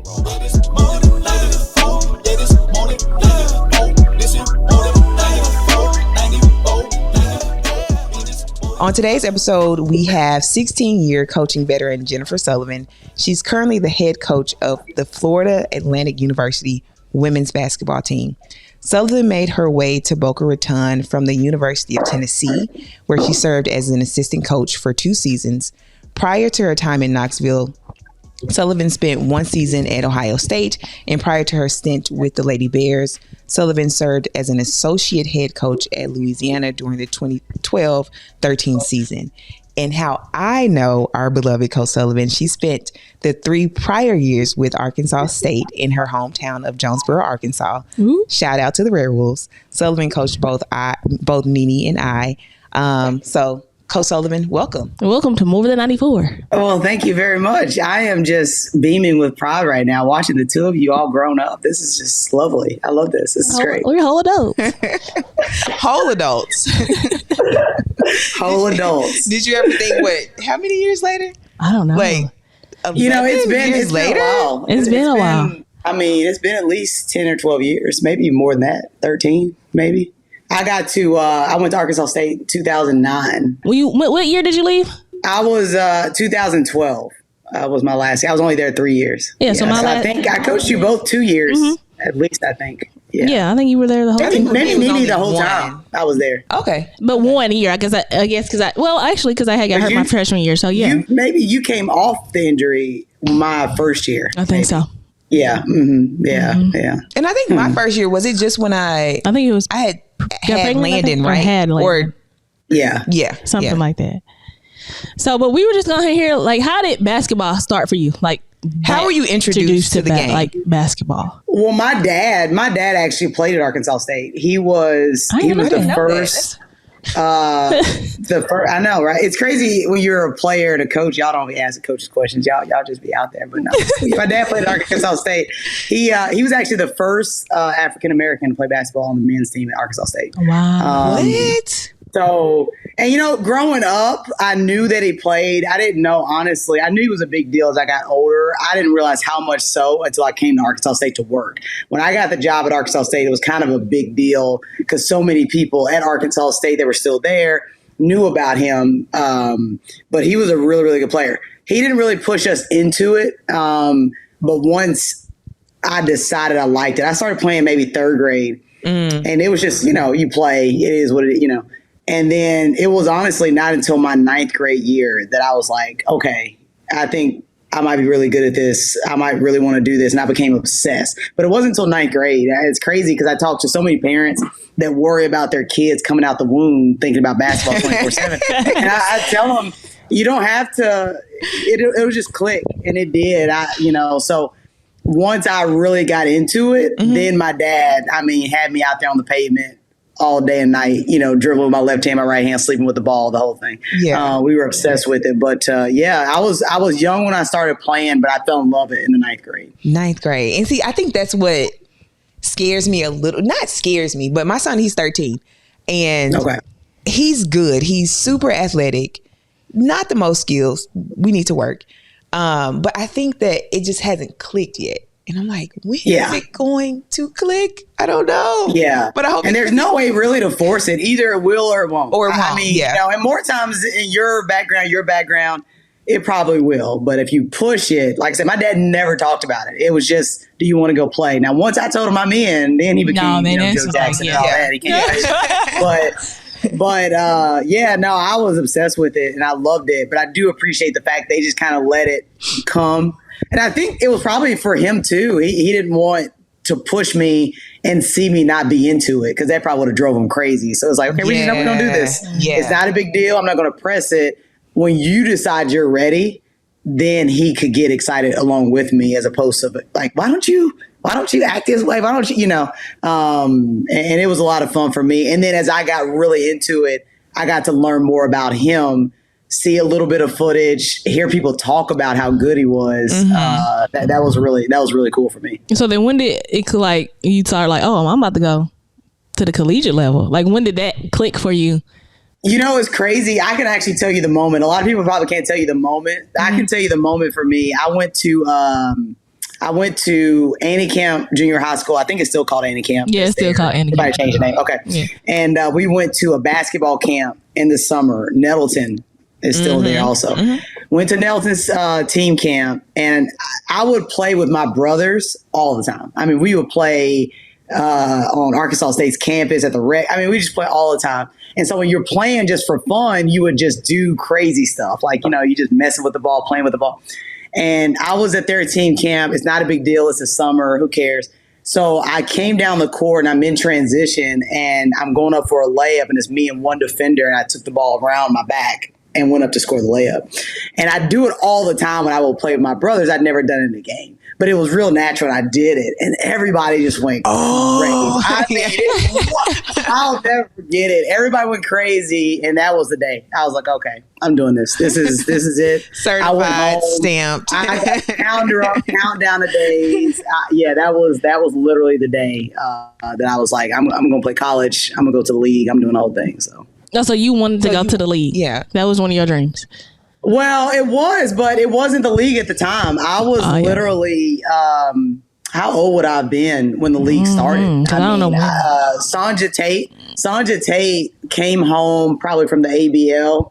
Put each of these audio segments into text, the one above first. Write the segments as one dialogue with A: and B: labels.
A: On today's episode, we have 16-year coaching veteran Jennifer Sullivan. She's currently the head coach of the Florida Atlantic University women's basketball team. Sullivan made her way to Boca Raton from the University of Tennessee, where she served as an assistant coach for 2 seasons. Prior to her time in Knoxville, Sullivan spent 1 season at Ohio State, and prior to her stint with the Lady Bears, Sullivan served as an associate head coach at Louisiana during the 2012-13 season. And how I know our beloved Coach Sullivan, she spent the 3 prior years with Arkansas State in her hometown of Jonesboro, Arkansas. Ooh. Shout out to the Werewolves. Sullivan coached both Nene and I. So Coach Sullivan, welcome.
B: Welcome to More Than 94.
C: Well, thank you very much. I am just beaming with pride right now, watching the two of you all grown up. This is just lovely. I love this. This is great.
B: We're whole adults.
A: Whole adults.
C: Whole adults.
A: Did you ever think, how many years later?
B: I don't know.
A: Like,
C: it's been a while.
B: It's been a while.
C: I mean, it's been at least 10 or 12 years, maybe more than that, 13, maybe. I went to Arkansas State in 2009.
B: What year did you leave?
C: I was 2012. Was my last year. I was only there 3 years.
B: Yeah, so
C: I think I coached you both 2 years, at least, I think.
B: Yeah, I think you were there the whole time.
C: Maybe Nene the whole time I was there.
A: Okay.
B: But 1 year, I guess because I had got hurt my freshman year, so yeah.
C: Maybe you came off the injury my first year.
B: I think so.
C: Yeah. Mm-hmm. Yeah. Mm-hmm. Yeah.
A: And I think my first year, was it just when I think it was, I had Landon, right?
B: Had Landon.
C: Or yeah.
B: Something like that. So, but we were just going to hear, like, how did basketball start for you? Like,
A: how were you introduced to the game?
B: Like basketball?
C: Well, my dad actually played at Arkansas State. He was the first. I know, right? It's crazy when you're a player and a coach. Y'all don't be asking coaches questions. Y'all just be out there. But no, my dad played at Arkansas State. He was actually the first African American to play basketball on the men's team at Arkansas State.
B: Wow!
A: What?
C: So, and growing up, I knew that he played. I didn't know, honestly. I knew he was a big deal as I got older. I didn't realize how much so until I came to Arkansas State to work. When I got the job at Arkansas State, it was kind of a big deal because so many people at Arkansas State that were still there knew about him. But he was a really, really good player. He didn't really push us into it. But once I decided I liked it, I started playing maybe 3rd grade. And it was just, you play. It is what it is, And then it was honestly not until my 9th grade year that I was like, okay, I think I might be really good at this. I might really want to do this. And I became obsessed. But it wasn't until 9th grade. It's crazy because I talk to so many parents that worry about their kids coming out the womb thinking about basketball 24/7. And I tell them, you don't have to. It was just click. And it did. So once I really got into it, then my dad, had me out there on the pavement all day and night, dribbling with my left hand, my right hand, sleeping with the ball, the whole thing. Yeah. We were obsessed with it. But I was young when I started playing, but I fell in love with it in the 9th grade.
A: 9th grade. And see, I think that's what scares me a little. Not scares me, but my son, he's 13. And he's good. He's super athletic. Not the most skills. We need to work. But I think that it just hasn't clicked yet. And I'm like, when is it going to click? I don't know.
C: Yeah.
A: But I hope.
C: And there's no way really to force it. Either it will or it won't.
A: Or it won't.
C: And more times in your background, it probably will. But if you push it, like I said, my dad never talked about it. It was just, do you want to go play? Now, once I told him I'm in, then he became Joe Jackson and all that. He can't. But I was obsessed with it and I loved it. But I do appreciate the fact they just kind of let it come. And I think it was probably for him too. He didn't want to push me and see me not be into it because that probably would have drove him crazy. So it's like, okay, we're going to do this. Yeah. It's not a big deal. I'm not going to press it. When you decide you're ready, then he could get excited along with me as opposed to like, why don't you act this way? Why don't you, and it was a lot of fun for me. And then as I got really into it, I got to learn more about him, see a little bit of footage, hear people talk about how good he was. That was really cool for me.
B: So then when did it you start like, oh, I'm about to go to the collegiate level? Like when did that click for you?
C: It's crazy. I can actually tell you the moment. A lot of people probably can't tell you the moment. I can tell you the moment for me. I went to I went to Annie Camp Junior High School. I think it's still called Annie Camp.
B: Yeah, it's still called Annie Camp.
C: Everybody changed the name. Okay.
B: Yeah.
C: And we went to a basketball camp in the summer. Nettleton is still there also. Went to Nettleton's team camp, and I would play with my brothers all the time. I mean, we would play on Arkansas State's campus at the rec. I mean, we just play all the time. And so when you're playing just for fun, you would just do crazy stuff. Like, you just messing with the ball, playing with the ball. And I was at their team camp. It's not a big deal. It's the summer. Who cares? So I came down the court and I'm in transition and I'm going up for a layup, and it's me and one defender, and I took the ball around my back and went up to score the layup. And I do it all the time when I will play with my brothers. I'd never done it in a game, but it was real natural, and I did it. And everybody just went crazy. I mean, I'll never forget it. Everybody went crazy, and that was the day. I was like, okay, I'm doing this. This is it.
A: Certified, stamped.
C: I got the calendar up, count down the days. That was literally the day that I was like, I'm going to play college. I'm going to go to the league. I'm doing the whole thing.
B: So you wanted to go to the league.
A: Yeah.
B: That was one of your dreams.
C: Well, it was, but it wasn't the league at the time. I was literally, how old would I have been when the league started?
B: I don't know.
C: Sanja Tate came home probably from the ABL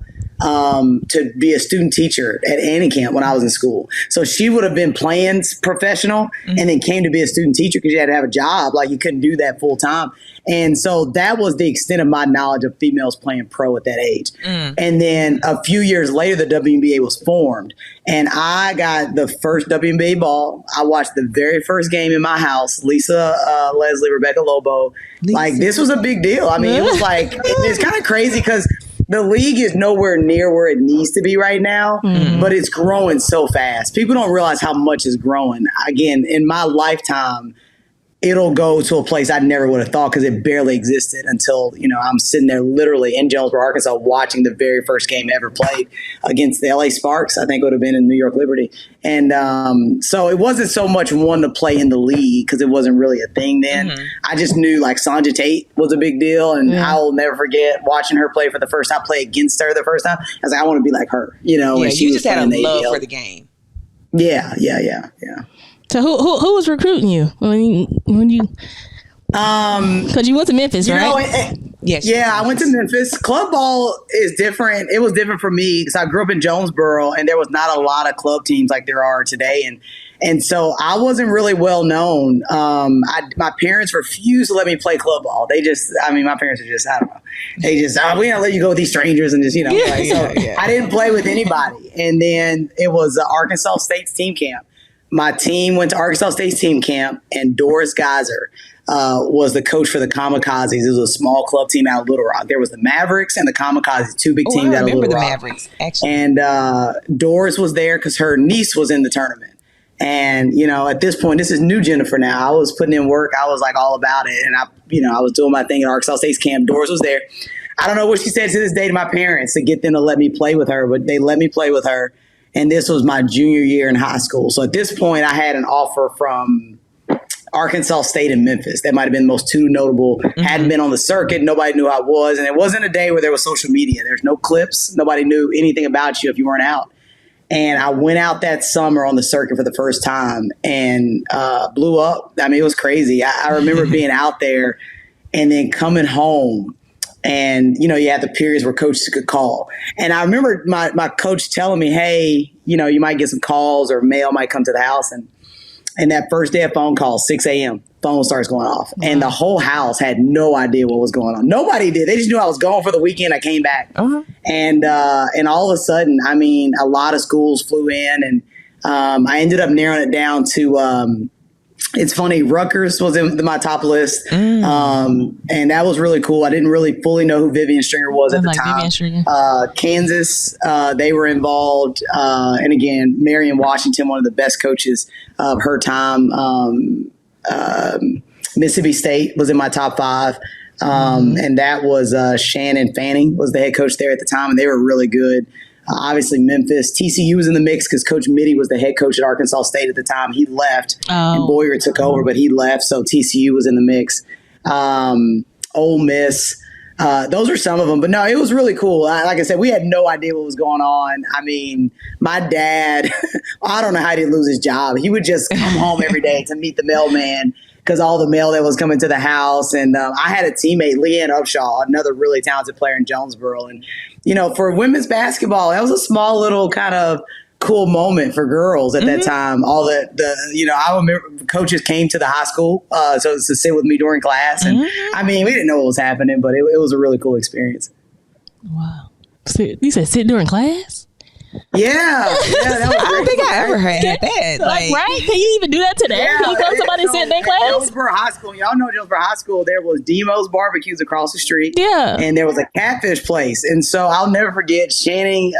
C: to be a student teacher at Annie Camp when I was in school. So she would have been playing professional and then came to be a student teacher because you had to have a job. Like, you couldn't do that full time. And so that was the extent of my knowledge of females playing pro at that age. And then a few years later, the WNBA was formed, and I got the first WNBA ball. I watched the very first game in my house. Lisa Leslie, Rebecca Lobo. Like, this was a big deal. I mean, it was like, it's kind of crazy because the league is nowhere near where it needs to be right now, but it's growing so fast. People don't realize how much it's growing. Again, in my lifetime, it'll go to a place I never would have thought because it barely existed until, I'm sitting there literally in Jonesboro, Arkansas, watching the very first game ever played against the LA Sparks. I think it would have been in New York Liberty. And so it wasn't so much one to play in the league because it wasn't really a thing then. I just knew like Sanja Tate was a big deal. And I will never forget watching her play for the first time, play against her the first time. I was like, I want to be like her,
A: Yeah,
C: when she
A: you
C: was
A: just had a
C: playing
A: love
C: ABL.
A: for the game.
C: Yeah.
B: So who was recruiting you when you? Because you went to Memphis, right?
A: Yes.
C: Yeah, I went to Memphis. Club ball is different. It was different for me because I grew up in Jonesboro, and there was not a lot of club teams like there are today, and so I wasn't really well known. My parents refused to let me play club ball. My parents are just, I don't know. They just, we don't let you go with these strangers and just, I didn't play with anybody. And then it was Arkansas State's team camp. My team went to Arkansas State's team camp, and Doris Geyser was the coach for the Kamikazes. It was a small club team out of Little Rock. There was the Mavericks and the Kamikazes, two big teams out of Little Rock.
A: I remember the Mavericks, actually.
C: And Doris was there because her niece was in the tournament. And, at this point, this is new Jennifer now. I was putting in work. I was like all about it. And I was doing my thing at Arkansas State's camp. Doris was there. I don't know what she said to this day to my parents to get them to let me play with her, but they let me play with her. And this was my junior year in high school. So at this point, I had an offer from Arkansas State and Memphis. That might have been the most two notable. Hadn't been on the circuit. Nobody knew who I was. And it wasn't a day where there was social media. There's no clips. Nobody knew anything about you if you weren't out. And I went out that summer on the circuit for the first time and blew up. I mean, it was crazy. I remember being out there and then coming home. And, you had the periods where coaches could call. And I remember my coach telling me, hey, you might get some calls or mail might come to the house. And that first day of phone calls, 6 a.m., phone starts going off. And the whole house had no idea what was going on. Nobody did. They just knew I was gone for the weekend. I came back. And all of a sudden, a lot of schools flew in. And I ended up narrowing it down to it's funny, Rutgers was in my top list. And that was really cool. I didn't really fully know who Vivian Stringer was at the time. Kansas, they were involved. And again, Marion Washington, one of the best coaches of her time. Mississippi State was in my top 5. And that was Shannon Fanning was the head coach there at the time. And they were really good. Obviously, Memphis. TCU was in the mix because Coach Mitty was the head coach at Arkansas State at the time. He left, and Boyer took over, but he left, so TCU was in the mix. Ole Miss. those are some of them. But no, it was really cool. Like I said, we had no idea what was going on. I mean, my dad, I don't know how he didn't lose his job. He would just come home every day to meet the mailman because all the mail that was coming to the house. And I had a teammate, Leanne Upshaw, another really talented player in Jonesboro. And, for women's basketball, that was a small little kind of cool moment for girls at that time. All I remember coaches came to the high school to sit with me during class. And I mean, we didn't know what was happening, but it was a really cool experience.
B: Wow. You said sit during class?
C: Yeah. That was
A: I don't think I ever had that.
B: Right? Can you even do that today?
C: Yeah,
B: Can you tell somebody sit in their class?
C: Jonesboro High School. Y'all know Jonesboro High School. There was Demo's Barbecues across the street.
B: Yeah.
C: And there was a catfish place. And so I'll never forget Sharon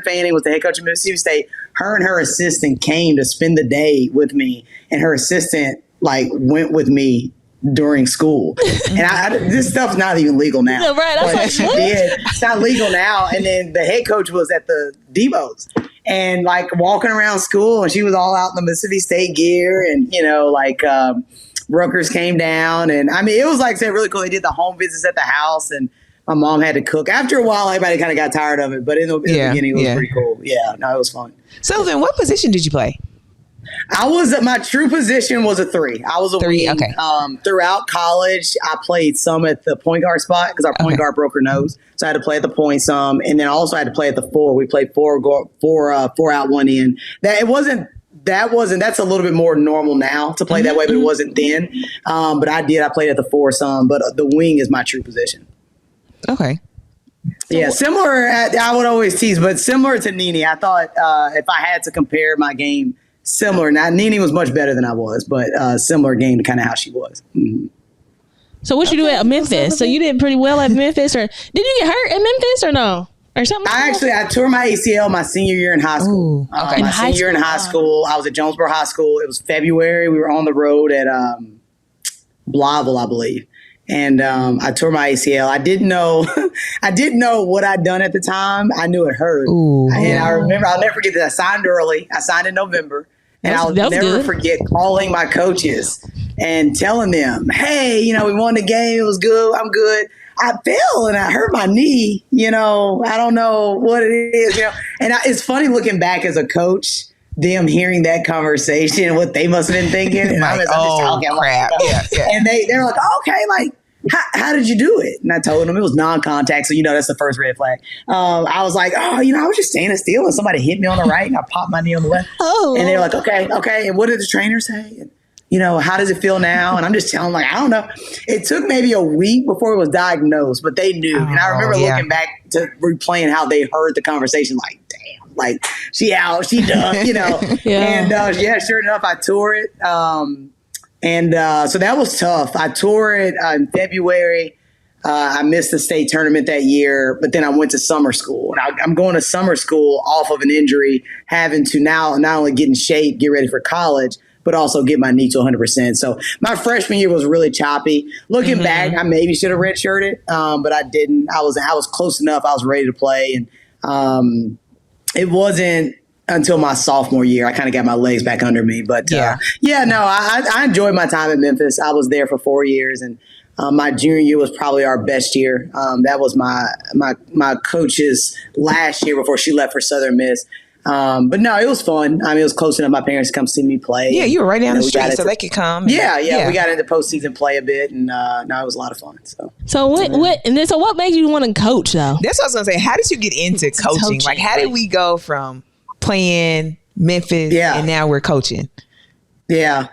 C: Fanning was the head coach of Mississippi State. Her and her assistant came to spend the day with me. And her assistant went with me during school. And this stuff's not even legal now.
B: Yeah, right.
C: But she did. It's not legal now. And then the head coach was at the Demos and walking around school, and she was all out in the Mississippi State gear, and Rutgers came down, and I mean, it was really cool. They did the home visits at the house, and my mom had to cook. After a while, everybody kind of got tired of it, but in the beginning, it was pretty cool. Yeah, no, it was fun.
A: Sullivan, what position did you play?
C: My true position was a 3. I was a
A: three.
C: wing.
A: Okay.
C: Throughout college, I played some at the point guard spot because our point guard broke her nose, so I had to play at the point some, and then also I had to play at the 4. We played 4 out, 1 in. That's a little bit more normal now to play that way, but it wasn't then. But I played at the 4 some, but the wing is my true position.
A: Okay.
C: Yeah, similar. I would always tease, but similar to Nene. I thought if I had to compare my game, similar. Now, Nene was much better than I was, but similar game to kind of how she was. Mm-hmm.
B: So what you do at Memphis? So you did pretty well at Memphis, or did you get hurt at Memphis or no? Or something?
C: I tore my ACL my senior year in high school.
A: Ooh, okay.
C: My senior year in high school, I was at Jonesboro High School. It was February. We were on the road at Blytheville, I believe. And I tore my ACL. I didn't know what I'd done at the time. I knew it hurt.
A: Ooh,
C: and I remember, I'll never forget that I signed early. I signed in November. And I'll never forget calling my coaches and telling them, hey, we won the game. It was good. I'm good. I fell and I hurt my knee. I don't know what it is. And it's funny looking back as a coach, them hearing that conversation, what they must have been thinking. And I'm just talking.
A: Crap. Yeah.
C: And they're like, okay, how did you do it? And I told them it was non-contact. So, that's the first red flag. I was like, I was just standing still and somebody hit me on the right and I popped my knee on the left.
B: Oh.
C: And they're like, okay. And what did the trainer say? And, how does it feel now? And I'm just telling them, I don't know. It took maybe a week before it was diagnosed, but they knew. And I remember looking back to replaying how they heard the conversation, damn, she out, she done,
B: Yeah.
C: And sure enough, I tore it. So that was tough. I tore it in February. I missed the state tournament that year, but then I went to summer school. And I'm going to summer school off of an injury, having to now not only get in shape, get ready for college, but also get my knee to 100%. So my freshman year was really choppy. Looking back, I maybe should have redshirted, but I didn't. I was close enough. I was ready to play. And it wasn't until my sophomore year I kind of got my legs back under me. But I enjoyed my time at Memphis. I was there for 4 years, and my junior year was probably our best year. That was my coach's last year before she left for Southern Miss. But no, it was fun. I mean, it was close enough. My parents to come see me play.
A: Yeah, you were right down the street, so they could come.
C: Yeah. We got into postseason play a bit, and no, it was a lot of fun.
B: So what made you want to coach though?
A: That's what I was gonna say. How did you get into coaching? How did we go from playing Memphis and now we're coaching? Yeah.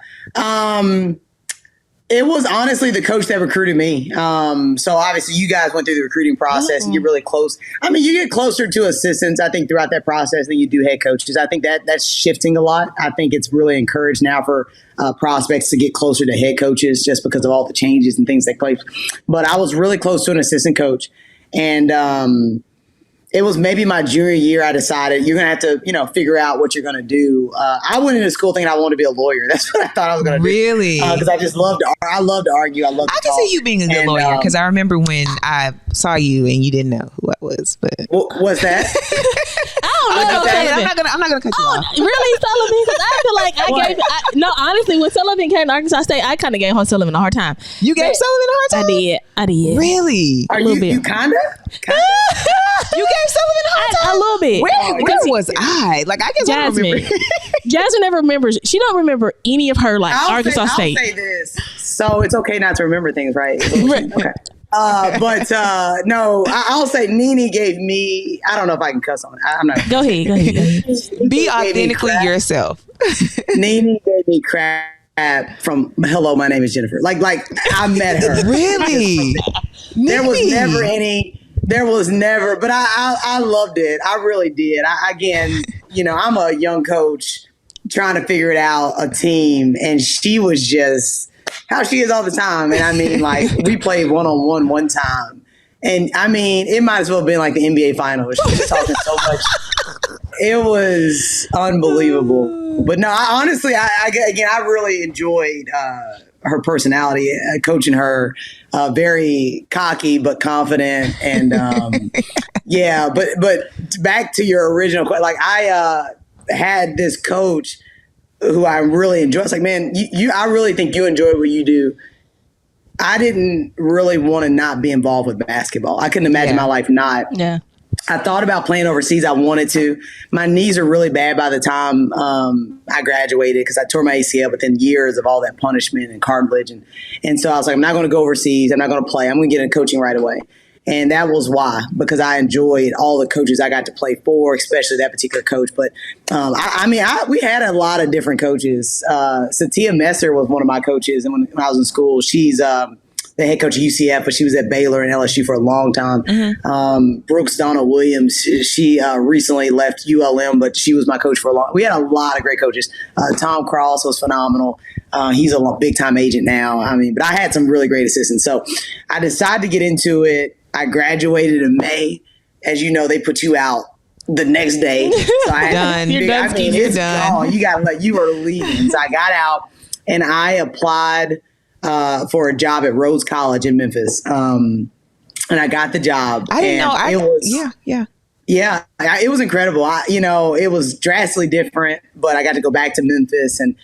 C: It was honestly the coach that recruited me. So obviously you guys went through the recruiting process and you're really close. I mean, you get closer to assistants, I think, throughout that process than you do head coaches. I think that's shifting a lot. I think it's really encouraged now for prospects to get closer to head coaches just because of all the changes and things that take place. But I was really close to an assistant coach. And it was maybe my junior year I decided you're going to have to, figure out what you're going to do. I went into school thinking I wanted to be a lawyer. That's what I thought I was going to do.
A: Really?
C: Because I just love to argue. I
A: can see you being a good lawyer because I remember when I saw you and you didn't know who I was. But
C: what's that?
B: I
A: I'm not gonna cut you off.
B: Really, Sullivan? Because I feel like honestly, when Sullivan came to Arkansas State, I kind of gave Sullivan a hard time.
A: You gave Sullivan a hard time?
B: I did.
A: Really?
C: Are you kinda?
A: You gave Sullivan a hard time?
B: A little bit.
A: Where was I? Like, I guess
B: Jasmine.
A: I don't remember.
B: Jasmine never remembers. She don't remember any of her Arkansas State.
C: I'll say this. So it's okay not to remember things, right? Okay. No, I'll say Nene gave me, I don't know if I can cuss on it. I'm not.
B: Go ahead.
A: Be authentically yourself.
C: Nene gave me crap from hello, my name is Jennifer. Like I met her.
A: Really?
C: There was never, but I loved it. I really did. Again, I'm a young coach trying to figure it out, a team, and she was just how she is all the time. And I mean, like, we played one-on-one one time. And I mean, it might as well have been like the NBA Finals. She was talking so much. It was unbelievable. But no, I really enjoyed her personality, coaching her, very cocky but confident. And yeah, but back to your original question, like I had this coach who I really enjoy. It's like, man, I really think you enjoy what you do. I didn't really want to not be involved with basketball. I couldn't imagine my life not.
B: Yeah.
C: I thought about playing overseas. I wanted to. My knees are really bad by the time I graduated because I tore my ACL within years of all that punishment and cartilage. And so I was like, I'm not going to go overseas. I'm not going to play. I'm going to get into coaching right away. And that was why, because I enjoyed all the coaches I got to play for, especially that particular coach. But we had a lot of different coaches. Satia Messer was one of my coaches. And when I was in school, she's the head coach of UCF, but she was at Baylor and LSU for a long time. Mm-hmm. Brooks Donna Williams, she recently left ULM, but she was my coach for a long. We had a lot of great coaches. Tom Cross was phenomenal. He's a big time agent now. But I had some really great assistants. So I decided to get into it. I graduated in May. As you know, they put you out the next day. So I
A: done.
B: You're done.
C: It's done. You are leaving. So I got out and I applied for a job at Rhodes College in Memphis. And I got the job.
A: I didn't know.
C: Yeah, it was incredible. It was drastically different, but I got to go back to Memphis and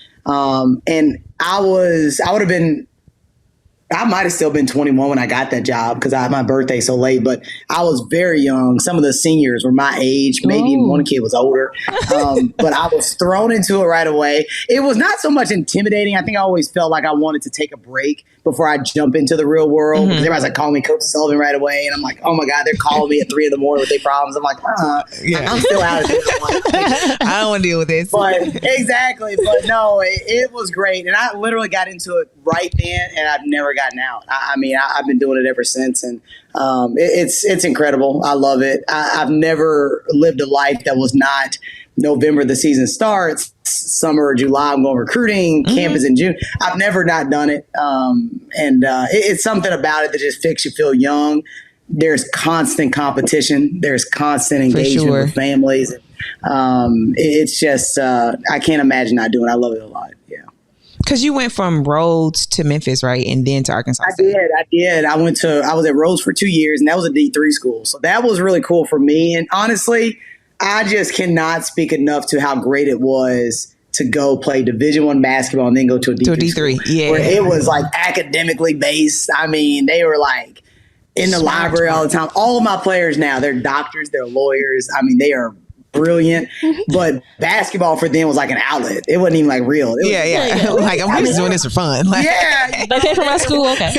C: I might have still been 21 when I got that job because I had my birthday so late, but I was very young. Some of the seniors were my age. Maybe even one kid was older. But I was thrown into it right away. It was not so much intimidating. I think I always felt like I wanted to take a break before I jump into the real world. Mm-hmm. Because everybody's like calling me Coach Sullivan right away. And I'm like, oh my God, they're calling me at 3 a.m. with their problems. I'm like, I'm still out of this.
A: I don't want to deal with this.
C: But exactly. But no, it was great. And I literally got into it right then and I've never gotten out. I've been doing it ever since. And it's incredible. I love it. I've never lived a life that was not November, the season starts, summer, July, I'm going recruiting, campus in June. I've never not done it. It's something about it that just makes you feel young. There's constant competition. There's constant engagement with families. It's just, I can't imagine not doing it. I love it a lot. Yeah.
A: Because you went from Rhodes to Memphis, right? And then to Arkansas State.
C: I did. I was at Rhodes for 2 years and that was a D3 school. So that was really cool for me. And honestly, I just cannot speak enough to how great it was to go play Division I basketball and then go to a D3.
A: Yeah.
C: Where it was like academically based. They were like in the library all the time. All of my players now, they're doctors, they're lawyers. They are brilliant. But basketball for them was like an outlet. It wasn't even like real.
A: Like, I'm just doing this for fun. Like,
B: They came from my school. Okay.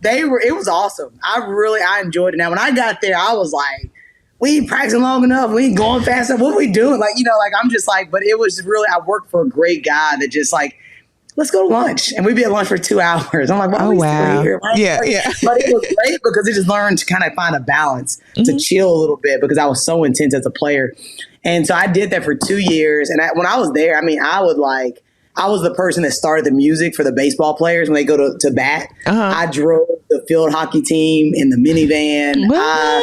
C: It was awesome. I enjoyed it. Now, when I got there, I was like, we ain't practicing long enough. We ain't going fast enough. What are we doing? I'm just like, but it was really, I worked for a great guy that just like, let's go to lunch. And we'd be at lunch for 2 hours. I'm like, why are we still here?
A: Yeah.
C: But it was great because I just learned to kind of find a balance, to chill a little bit because I was so intense as a player. And so I did that for 2 years. And when I was there, I was the person that started the music for the baseball players when they go to bat. I drove the field hockey team in the minivan.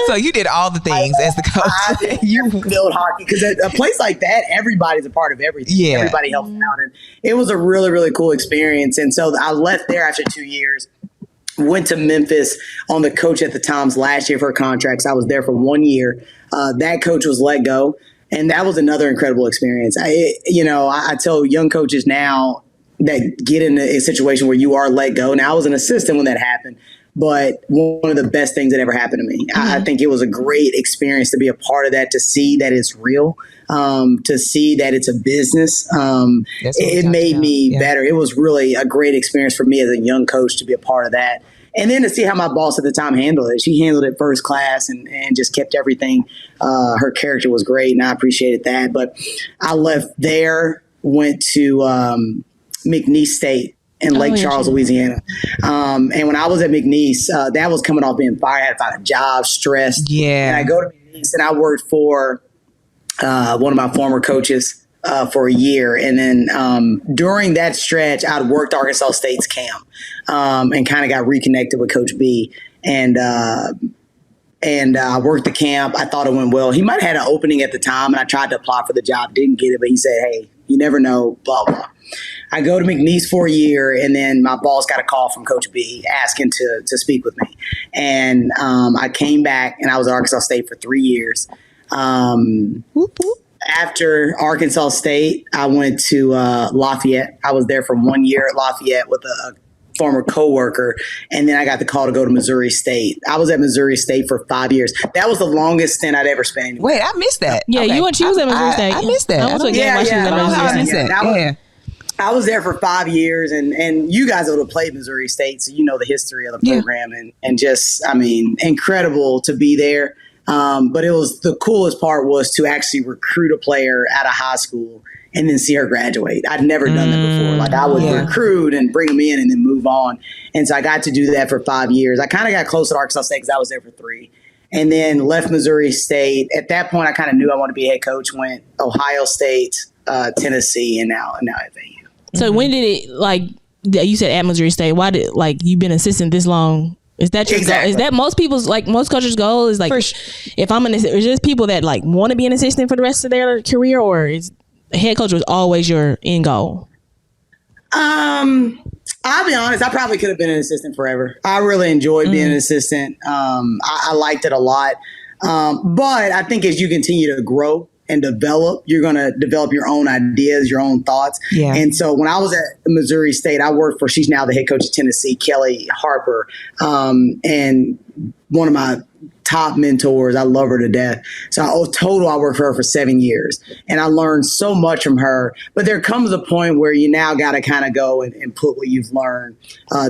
A: So you did all the things as the coach.
C: I did field hockey because at a place like that, everybody's a part of everything. Yeah. Everybody helps out. And it was a really, really cool experience. And so I left there after 2 years, went to Memphis on the coach at the Times last year for a contract. So I was there for 1 year. That coach was let go. And that was another incredible experience. I tell young coaches now that get in a situation where you are let go. Now, I was an assistant when that happened, but one of the best things that ever happened to me. I think it was a great experience to be a part of that, to see that it's real, to see that it's a business. It made me better. It was really a great experience for me as a young coach to be a part of that. And then to see how my boss at the time handled it. She handled it first class and just kept everything. Her character was great, and I appreciated that. But I left there, went to McNeese State in Lake Charles, Louisiana. And when I was at McNeese, that was coming off being fired. I had to find a job, stressed.
A: Yeah.
C: And I go to McNeese, and I worked for one of my former coaches for a year. And then during that stretch, I'd worked Arkansas State's camp and kind of got reconnected with Coach B. And I worked the camp. I thought it went well. He might have had an opening at the time, and I tried to apply for the job, didn't get it. But he said, hey, you never know, blah, blah. I go to McNeese for a year, and then my boss got a call from Coach B asking to speak with me. And I came back, and I was at Arkansas State for 3 years. After Arkansas State, I went to Lafayette. I was there for 1 year at Lafayette with a former coworker, and then I got the call to go to Missouri State. I was at Missouri State for 5 years. That was the longest stint I'd ever spent.
A: Wait, I missed that.
B: Yeah,
A: okay.
B: you was at Missouri State.
A: I missed that.
C: I was there for 5 years, and you guys would have played Missouri State, so you know the history of the program, and just, I mean, incredible to be there. But it was, the coolest part was to actually recruit a player out of high school and then see her graduate. I'd never done that before. Like, I would recruit and bring them in and then move on. And so I got to do that for 5 years. I kind of got close to Arkansas State because I was there for 3. And then left Missouri State. At that point, I kind of knew I wanted to be a head coach. Went Ohio State, Tennessee, and now FAU.
B: So when did it, like, you said at Missouri State, why did, like, you've been assistant this long? Is that your goal? Is that most people's, like, most coaches' goal is, like, if I'm an assistant, is there people that, like, want to be an assistant for the rest of their career, or is a head coach was always your end goal?
C: I'll be honest, I probably could have been an assistant forever. I really enjoyed being an assistant. I liked it a lot. But I think as you continue to grow and develop, you're going to develop your own ideas, your own thoughts. Yeah. And so when I was at Missouri State, I worked for, she's now the head coach of Tennessee, Kelly Harper, and one of my top mentors. I love her to death. So I worked for her for 7 years, and I learned so much from her. But there comes a point where you now got to kind of go and put what you've learned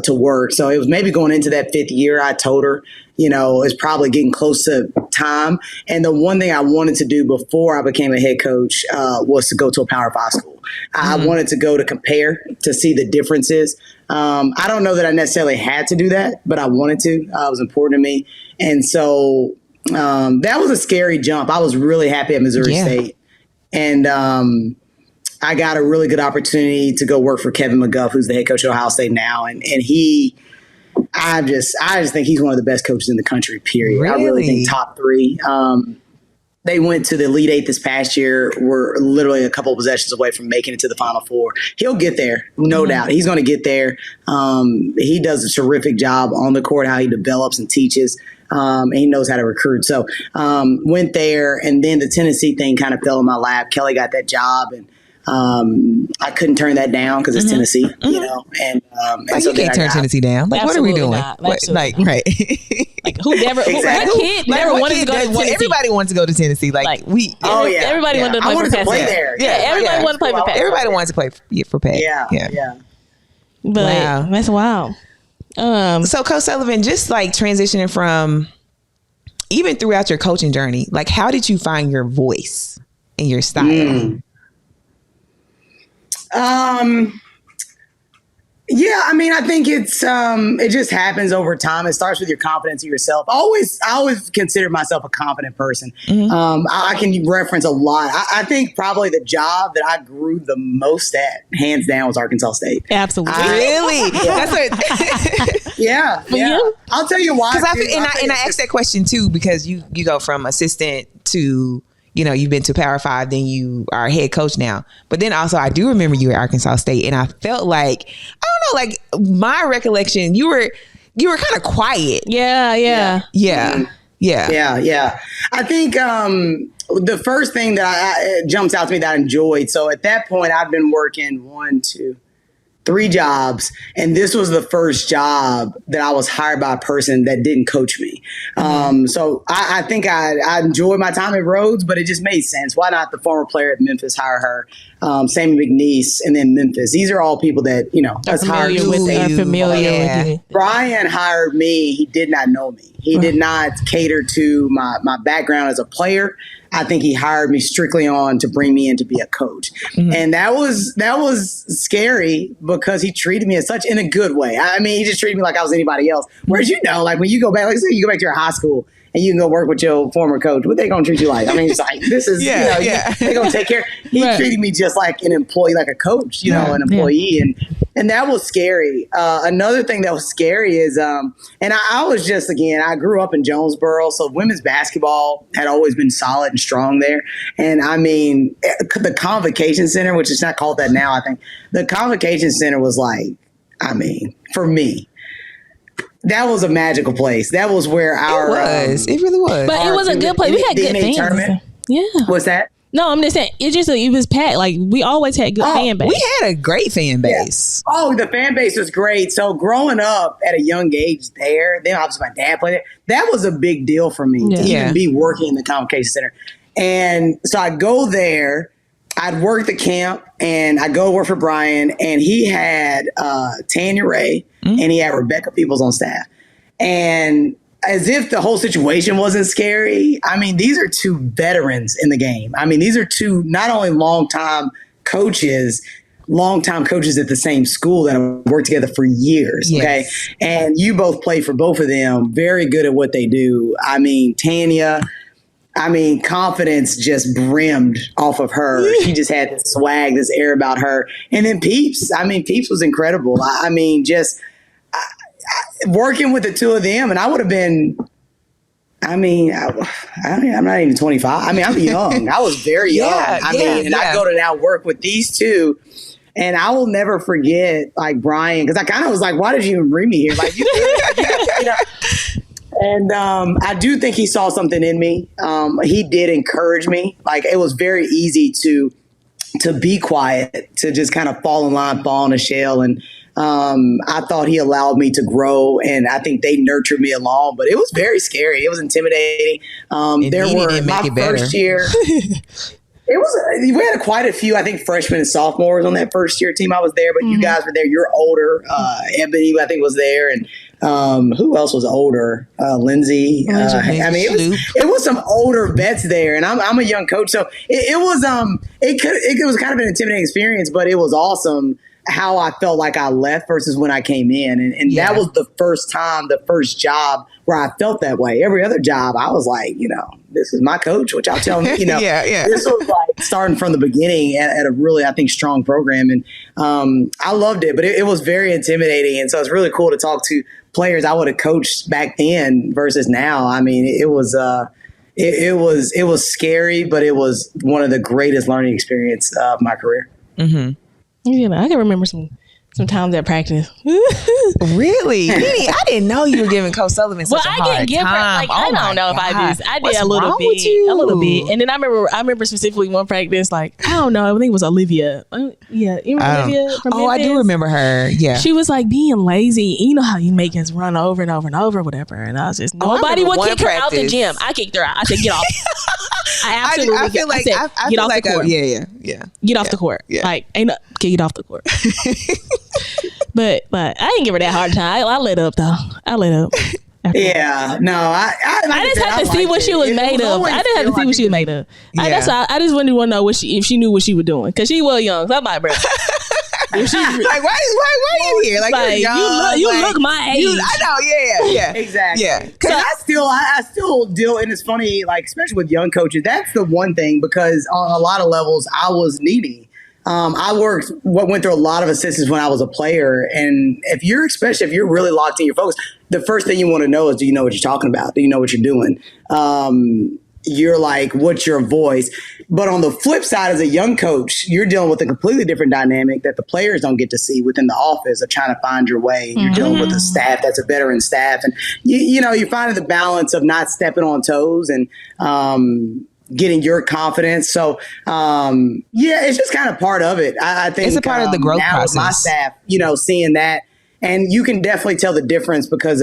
C: to work. So it was maybe going into that 5th year, I told her, you know, it's probably getting close to time. And the one thing I wanted to do before I became a head coach was to go to a Power 5 school. I wanted to go to compare, to see the differences. I don't know that I necessarily had to do that, but I wanted to. It was important to me. And so that was a scary jump. I was really happy at Missouri State. And I got a really good opportunity to go work for Kevin McGuff, who's the head coach at Ohio State now. And I just think he's one of the best coaches in the country, period. Really? I really think top 3. They went to the Elite 8 this past year. We're literally a couple of possessions away from making it to the Final Four. He'll get there, no doubt. He's going to get there. He does a terrific job on the court, how he develops and teaches. And he knows how to recruit. So went there, and then the Tennessee thing kind of fell in my lap. Kelly got that job, and I couldn't turn that down because it's Tennessee, you know. And
A: so you can't turn Tennessee down. Like, what are we doing? Like, right?
B: Like, who never? Exactly. Kid never wanted to go to Tennessee.
A: Everybody wants to go to Tennessee.
B: Everybody wanted to play for Pat.
C: There.
B: Everybody wanted to play for Pat.
A: Everybody wants to play for Pat.
C: Yeah.
B: But wow, that's wild.
A: So Coach Sullivan, just like transitioning from, even throughout your coaching journey, like, how did you find your voice and your style?
C: Yeah, I mean, I think it's it just happens over time. It starts with your confidence in yourself. I always consider myself a confident person. I can reference a lot. I think probably the job that I grew the most at, hands down, was Arkansas State.
B: Absolutely.
A: Really? That's what.
C: Yeah.
B: You?
C: I'll tell you why.
A: And I asked that question too because you go from assistant to, you know, you've been to Power 5, then you are a head coach now. But then also, I do remember you at Arkansas State, and I felt like, I don't know, like, my recollection, you were kind of quiet.
B: Yeah.
C: Yeah. I think the first thing that jumps out to me that I enjoyed. So at that point, I've been working 1, 2, 3 jobs, and this was the first job that I was hired by a person that didn't coach me. So I think I enjoyed my time at Rhodes, but it just made sense. Why not the former player at Memphis hire her? Sammy McNeese, and then Memphis. These are all people that, that's
B: familiar with you.
C: Brian hired me. He did not know me. He did not cater to my background as a player. I think he hired me strictly on to bring me in to be a coach. And that was scary because he treated me in a good way. I mean, he just treated me like I was anybody else. Whereas, like when you go back, like say you go back to your high school and you can go work with your former coach, what they gonna treat you like? I mean, it's like, this is, they gonna take care. He treated me just like an employee, like a coach, an employee. And that was scary. Another thing that was scary is, and I was just, again, I grew up in Jonesboro, so women's basketball had always been solid and strong there. And I mean, the Convocation Center, which is not called that now, I think, the Convocation Center was like, I mean, for me, that was a magical place. That was where
A: it really was.
B: But it was a good place. We had good fans.
C: Tournament.
B: Yeah.
C: What's that?
B: No, I'm just saying, it was packed. Like, we always had good fan base.
A: We had a great fan base.
C: Yeah. Oh, the fan base was great. So growing up at a young age there, then obviously my dad played there. That was a big deal for me to even be working in the Convocation Center. And so I'd go there, I'd work the camp, and I'd go work for Brian, and he had Tanya Ray, and he had Rebecca Peoples on staff. And as if the whole situation wasn't scary, I mean, these are 2 veterans in the game. I mean, these are 2 not only longtime coaches at the same school that have worked together for years. Yes. Okay. And you both play for both of them, very good at what they do. I mean, Tanya, confidence just brimmed off of her. She just had this swag, this air about her. And then Peeps. Peeps was incredible. Working with the 2 of them, and I would have been, I'm not even 25. I'm young. I was very young. I go to now work with these 2, and I will never forget, like, Brian, because I kind of was like, why did you even bring me here? Like, you know. And I do think he saw something in me. He did encourage me. Like, it was very easy to be quiet, to just kind of fall in line, fall in a shell, and I thought he allowed me to grow, and I think they nurtured me along, but it was very scary. It was intimidating. First year. We had quite a few, I think, freshmen and sophomores on that first year team I was there, but you guys were there. You're older. Ebony, I think, was there, and who else was older? Lindsay. It was some older vets there, and I'm a young coach, so it was kind of an intimidating experience, but it was awesome how I felt like I left versus when I came in. And that was the first job where I felt that way. Every other job, I was like, this is my coach, which I'll tell him, This was like starting from the beginning at a really, I think, strong program. And I loved it, but it was very intimidating. And so it's really cool to talk to players I would have coached back then versus now. I mean, it was scary, but it was one of the greatest learning experience of my career.
B: Mm-hmm. Yeah, I can remember some times at practice.
A: Really? Nene, I didn't know you were giving Coach Sullivan such a hard time.
B: I don't know if I did a little bit. And then I remember specifically one practice, like, I don't know, I think it was Olivia. Yeah, you remember Olivia from Memphis?
A: I do remember her. Yeah.
B: She was like being lazy. You know how you make us run over and over and over, whatever. And I was just, nobody would kick her out the gym. I kicked her out. I said, get off. I feel like get off the court. Get off the court. Yeah. Like, get off the court. But I didn't give her that hard time. I let up though.
C: Yeah, no,
B: I just had to see what she was made of. I didn't have to see what she was made of. That's why I just wanted to know if she knew what she was doing, because she was young. So I'm like, bro.
A: Like, why are you here? Like you're young,
B: you look my age.
C: I know, yeah, exactly. Yeah, because I still deal, and it's funny, like, especially with young coaches. That's the one thing, because on a lot of levels, I was needy. I went through a lot of assistants when I was a player, and especially if you're really locked in your focus, the first thing you want to know is, do you know what you're talking about? Do you know what you're doing? you're like, what's your voice? But on the flip side, as a young coach, you're dealing with a completely different dynamic that the players don't get to see within the office of trying to find your way. And you're dealing with a staff that's a veteran staff. And, you're finding the balance of not stepping on toes and getting your confidence. So, it's just kind of part of it. I think
A: it's a part of the growth
C: now
A: process.
C: With my staff, seeing that. And you can definitely tell the difference because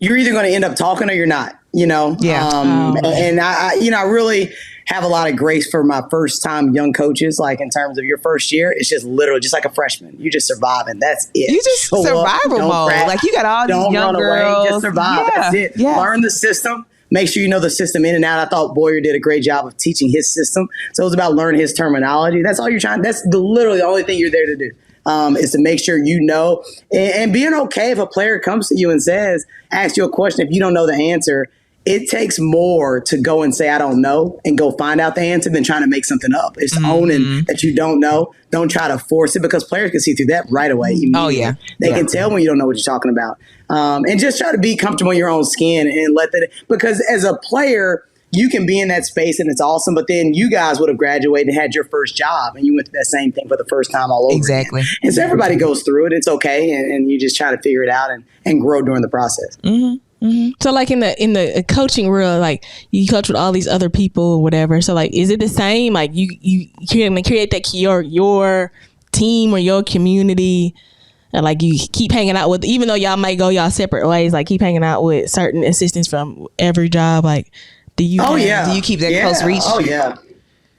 C: you're either going to end up talking or you're not. Yeah. And I really have a lot of grace for my first time young coaches. Like in terms of your first year, it's just literally just like a freshman. You just surviving. That's it.
A: You just survival mode. Crack, like you got all these young girls.
C: Away, just survive. Yeah. That's it. Yeah. Learn the system. Make sure you know the system in and out. I thought Boyer did a great job of teaching his system. So it was about learning his terminology. That's all you're trying. That's literally the only thing you're there to do. Is to make sure and being okay if a player comes to you and asks you a question, if you don't know the answer. It takes more to go and say, I don't know, and go find out the answer than trying to make something up. It's owning that you don't know. Don't try to force it because players can see through that right away. Oh, yeah. They can tell when you don't know what you're talking about. And just try to be comfortable in your own skin and because as a player, you can be in that space and it's awesome, but then you guys would have graduated and had your first job and you went through that same thing for the first time all over.
A: Exactly.
C: Again. And so everybody goes through it. It's okay. And you just try to figure it out and grow during the process.
B: Mm-hmm. Mm-hmm. So like in the coaching world, like you coach with all these other people or whatever. So like, is it the same? Like you can create that your team or your community, and like you keep hanging out with, even though y'all might go y'all separate ways, like keep hanging out with certain assistants from every job. Like, do you keep that close reach?
C: Oh yeah.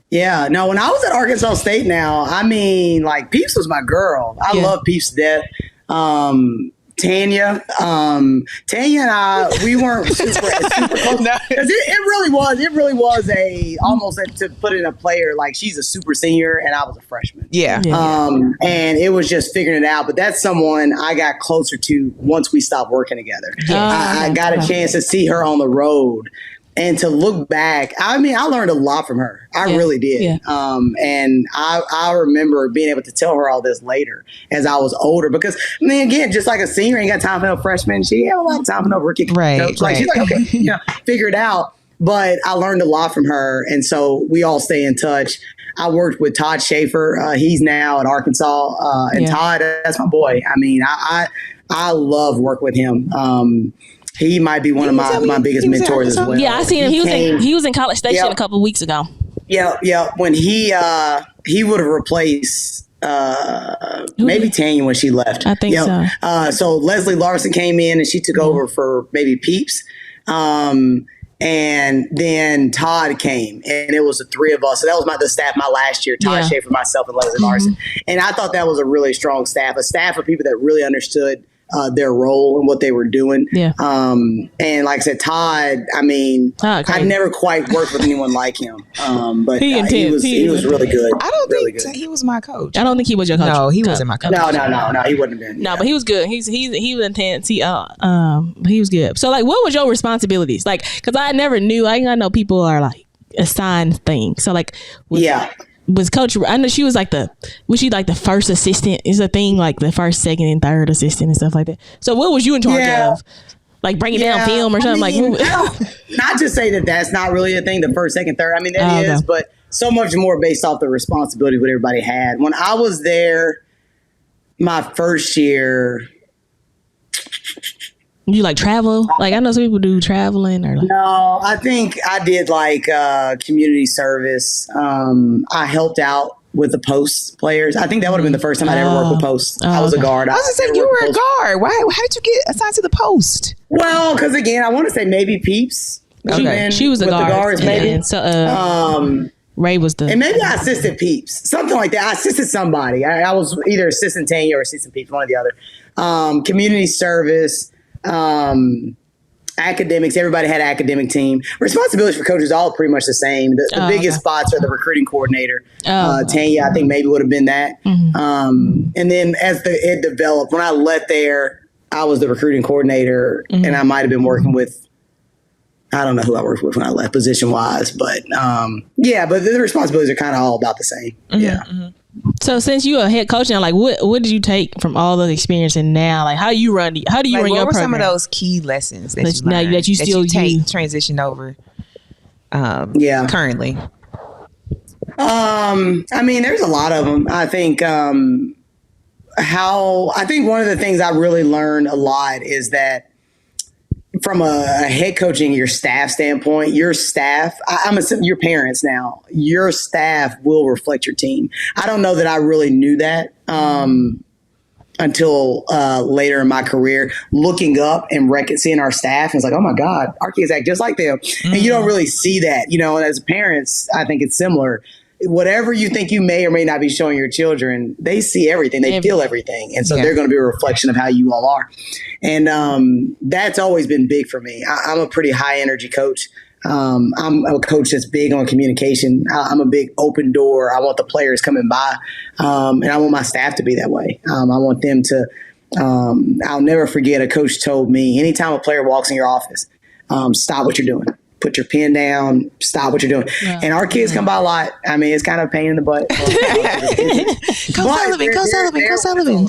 C: Yeah. No, when I was at Arkansas State like Peeps was my girl. I love Peeps to death. Tanya and I, we weren't super close. No. It really was almost to put in a player, like she's a super senior and I was a freshman.
A: Yeah.
C: And it was just figuring it out. But that's someone I got closer to once we stopped working together. I got a chance to see her on the road. And to look back, I learned a lot from her. I really did. Yeah. And I remember being able to tell her all this later as I was older. Because, again, just like a senior ain't got time for no freshman. She had a lot of time for no rookie.
A: Right.
C: She's like, okay, figure it out. But I learned a lot from her. And so we all stay in touch. I worked with Todd Schaefer. He's now at Arkansas. And Todd, that's my boy. I love working with him. He might be one of my biggest mentors as well.
B: Yeah, I seen him. He was in College Station a couple of weeks ago.
C: Yeah. When he would have replaced maybe Tanya when she left.
B: I think so.
C: So Leslie Larson came in and she took over for maybe Peeps. And then Todd came, and it was the three of us. So that was the staff my last year, Todd Schaefer, myself, and Leslie Larson. And I thought that was a really strong staff, a staff of people that really understood their role and what they were doing. Yeah. And like I said, Todd, I never quite worked with anyone like him. But he was really good.
A: I don't think he was my coach.
B: I don't think he was your coach.
A: No, he wasn't my coach.
C: No, he wouldn't have been.
B: No, but he was good. He was intense. He was good. So like, what was your responsibilities? Like, cause I never knew, I know people are like assigned things. So like, was Coach, I know she was was she like the first assistant is a thing, like the first, second, and third assistant and stuff like that. So what was you in charge of? Like breaking down film or something?
C: Not to say that that's not really a thing, the first, second, third. That is, but so much more based off the responsibility what everybody had. When I was there, my first year.
B: You like travel? Like I know some people do traveling or like.
C: No, I think I did like community service. I helped out with the post players. I think that would have been the first time I'd ever worked with posts. I was a guard.
A: I was just saying you were a guard. Why? How did you get assigned to the post?
C: Well, because again, I want to say maybe Peeps.
B: Okay. She was a guard. The guards, maybe. And so, Ray was and
C: maybe I assisted Peeps, something like that. I assisted somebody. I was either assistant Tanya or assistant Peeps, one or the other. Community service. Academics, everybody had an academic team. Responsibilities for coaches all pretty much the same. The biggest spots are the recruiting coordinator. Tanya, I think maybe would have been that. And then as it developed, when I left there, I was the recruiting coordinator, and I might have been working with, I don't know who I worked with when I left position wise, but but the responsibilities are kind of all about the same. Yeah.
B: So since you a head coach now, like what did you take from all the experience and now, like how do you run your program?
A: What were some of those key lessons that you learned,
B: that you still
A: transition over? currently?
C: I mean, there's a lot of them. I think one of the things I really learned a lot is that from a head coaching your staff standpoint, your staff, your parents now, your staff will reflect your team. I don't know that I really knew that until later in my career, looking up and seeing our staff. And it's like, oh my God, our kids act just like them. And you don't really see that, and as parents, I think it's similar. Whatever you think you may or may not be showing your children, they see everything, they feel everything. And so they're going to be a reflection of how you all are. And that's always been big for me. I'm a pretty high energy coach. I'm a coach that's big on communication. I'm a big open door. I want the players coming by. And I want my staff to be that way. I want them to, I'll never forget a coach told me, anytime a player walks in your office, stop what you're doing. Put your pen down, stop what you're doing. Yeah. And our kids come by a lot. I mean, it's kind of a pain in the butt. Go Sullivan.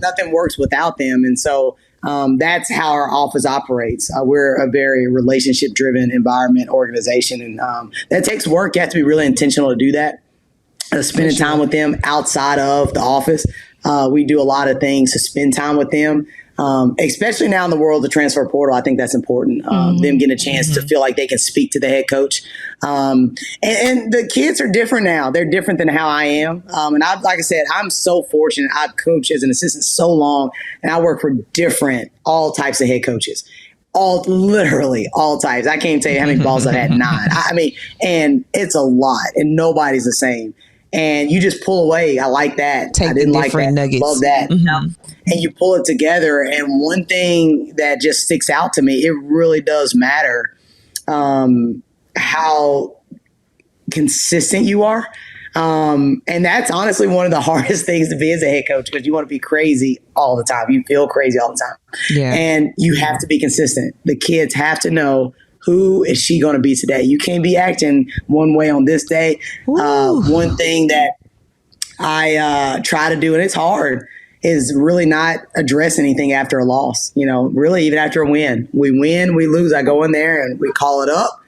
C: Nothing works without them. And so that's how our office operates. We're a very relationship-driven environment organization. And that takes work. You have to be really intentional to do that. Spending time with them outside of the office. We do a lot of things to spend time with them. Especially now in the world of the transfer portal, I think that's important. Them getting a chance to feel like they can speak to the head coach. And the kids are different now. They're different than how I am. And like I said, I'm so fortunate. I've coached as an assistant so long, and I work for all types of head coaches. Literally all types. I can't tell you how many balls I've had. 9. I mean, and it's a lot, and nobody's the same. And you just pull away. I like that. I didn't like that.
A: Nuggets.
C: Love that. And you pull it together. And one thing that just sticks out to me, it really does matter how consistent you are. And that's honestly one of the hardest things to be as a head coach, because you want to be crazy all the time. You feel crazy all the time. Yeah. And you have to be consistent. The kids have to know, who is she going to be today? You can't be acting one way on this day. One thing that I try to do, and it's hard, is really not address anything after a loss. Really even after a win. We win, we lose. I go in there and we call it up,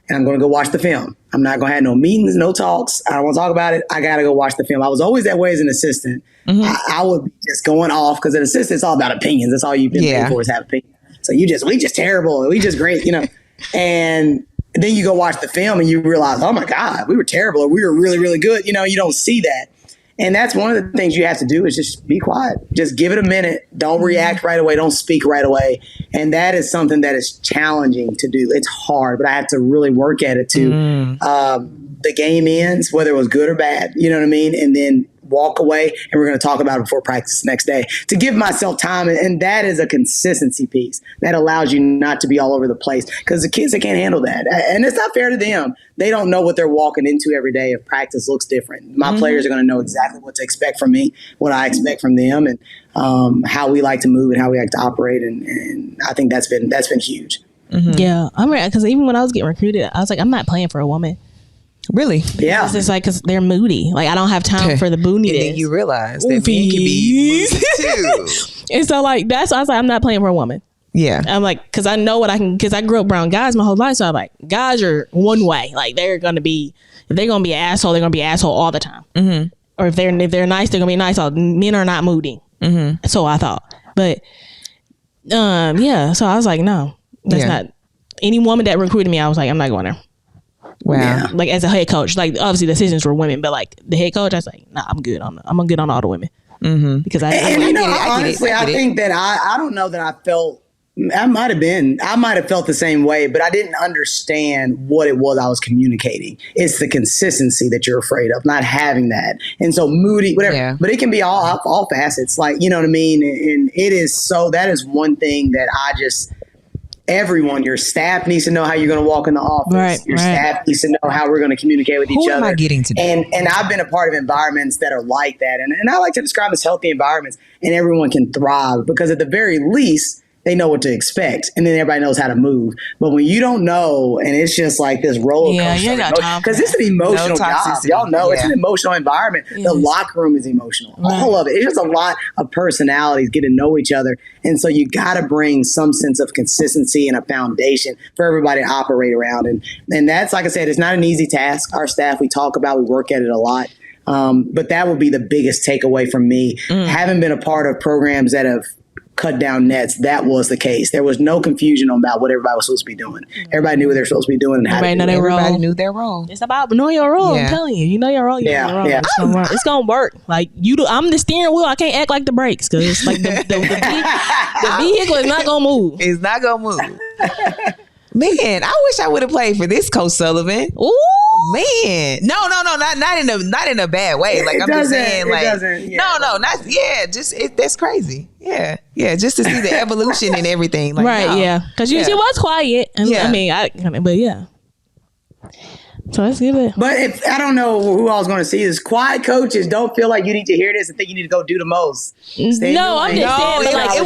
C: and I'm going to go watch the film. I'm not going to have no meetings, no talks. I don't want to talk about it. I got to go watch the film. I was always that way as an assistant. I would be just going off, because an assistant, it's all about opinions. That's all you've been paid for, is have opinions. So we just terrible. We just great, And then you go watch the film and you realize, oh my God, we were terrible, or we were really, really good. You don't see that. And that's one of the things you have to do, is just be quiet. Just give it a minute. Don't react right away. Don't speak right away. And that is something that is challenging to do. It's hard, but I have to really work at it too. The game ends, whether it was good or bad, you know what I mean? And then walk away, and we're going to talk about it before practice the next day, to give myself time. And that is a consistency piece that allows you not to be all over the place, because the kids, they can't handle that. And it's not fair to them. They don't know what they're walking into every day if practice looks different. My players are going to know exactly what to expect from me, what I expect from them, and how we like to move and how we like to operate. And I think that's been huge.
B: Yeah, I'm right, because even when I was getting recruited, I was like, I'm not playing for a woman.
A: Really?
C: Yeah.
B: It's just like, because they're moody. Like, I don't have time for the moodiness.
A: And then you realize that men can be moody too.
B: And so, like, I was like, I'm not playing for a woman.
A: Yeah.
B: I'm like, because I know what I can, because I grew up around guys my whole life. So I'm like, guys are one way. Like, if they're going to be an asshole, they're going to be an asshole all the time. Or if they're nice, they're going to be nice. Men are not moody. So I thought. But, yeah. So I was like, no, that's not. Any woman that recruited me, I was like, I'm not going there.
A: Wow.
B: Yeah. Like, as a head coach, like, obviously the assistants were women, but like the head coach, I was like, nah, I'm good on all the women. Because I
C: think that I don't know that I might have felt the same way, but I didn't understand what it was I was communicating. It's the consistency that you're afraid of, not having that. And so moody, whatever, but it can be all facets, like, you know what I mean? And that is one thing that everyone, your staff needs to know how you're going to walk in the office. Your staff needs to know how we're going to communicate with each other.
A: Who am I getting to?
C: And I've been a part of environments that are like that. And I like to describe as healthy environments, and everyone can thrive, because at the very least, they know what to expect, and then everybody knows how to move. But when you don't know, and it's just like this roller coaster, because it's an emotional job. Y'all know it's an emotional environment. The locker room is emotional. All of it. It's just a lot of personalities get to know each other, and so you got to bring some sense of consistency and a foundation for everybody to operate around. And that's, like I said, it's not an easy task. Our staff, we talk about, we work at it a lot. But that would be the biggest takeaway from me. Having been a part of programs that have cut down nets, that was the case. There was no confusion about what everybody was supposed to be doing. Everybody knew what they were supposed to be doing and how to do it.
A: Everybody knew their role.
B: It's about knowing your role. I'm telling you, you know your role. You know your role. It's gonna work. Like I'm the steering wheel. I can't act like the brakes because it's like the vehicle is not gonna move.
A: It's not gonna move. Man, I wish I would have played for this Coach Sullivan. Ooh, man, no, not in a bad way. Like I'm just saying, like that's crazy. Yeah, just to see the evolution and everything. Like,
B: right, because she was quiet. But yeah. So that's good.
C: But if I don't know who I was going to see is quiet coaches don't feel like you need to hear this and think you need to go do the most.
B: I'm just saying, it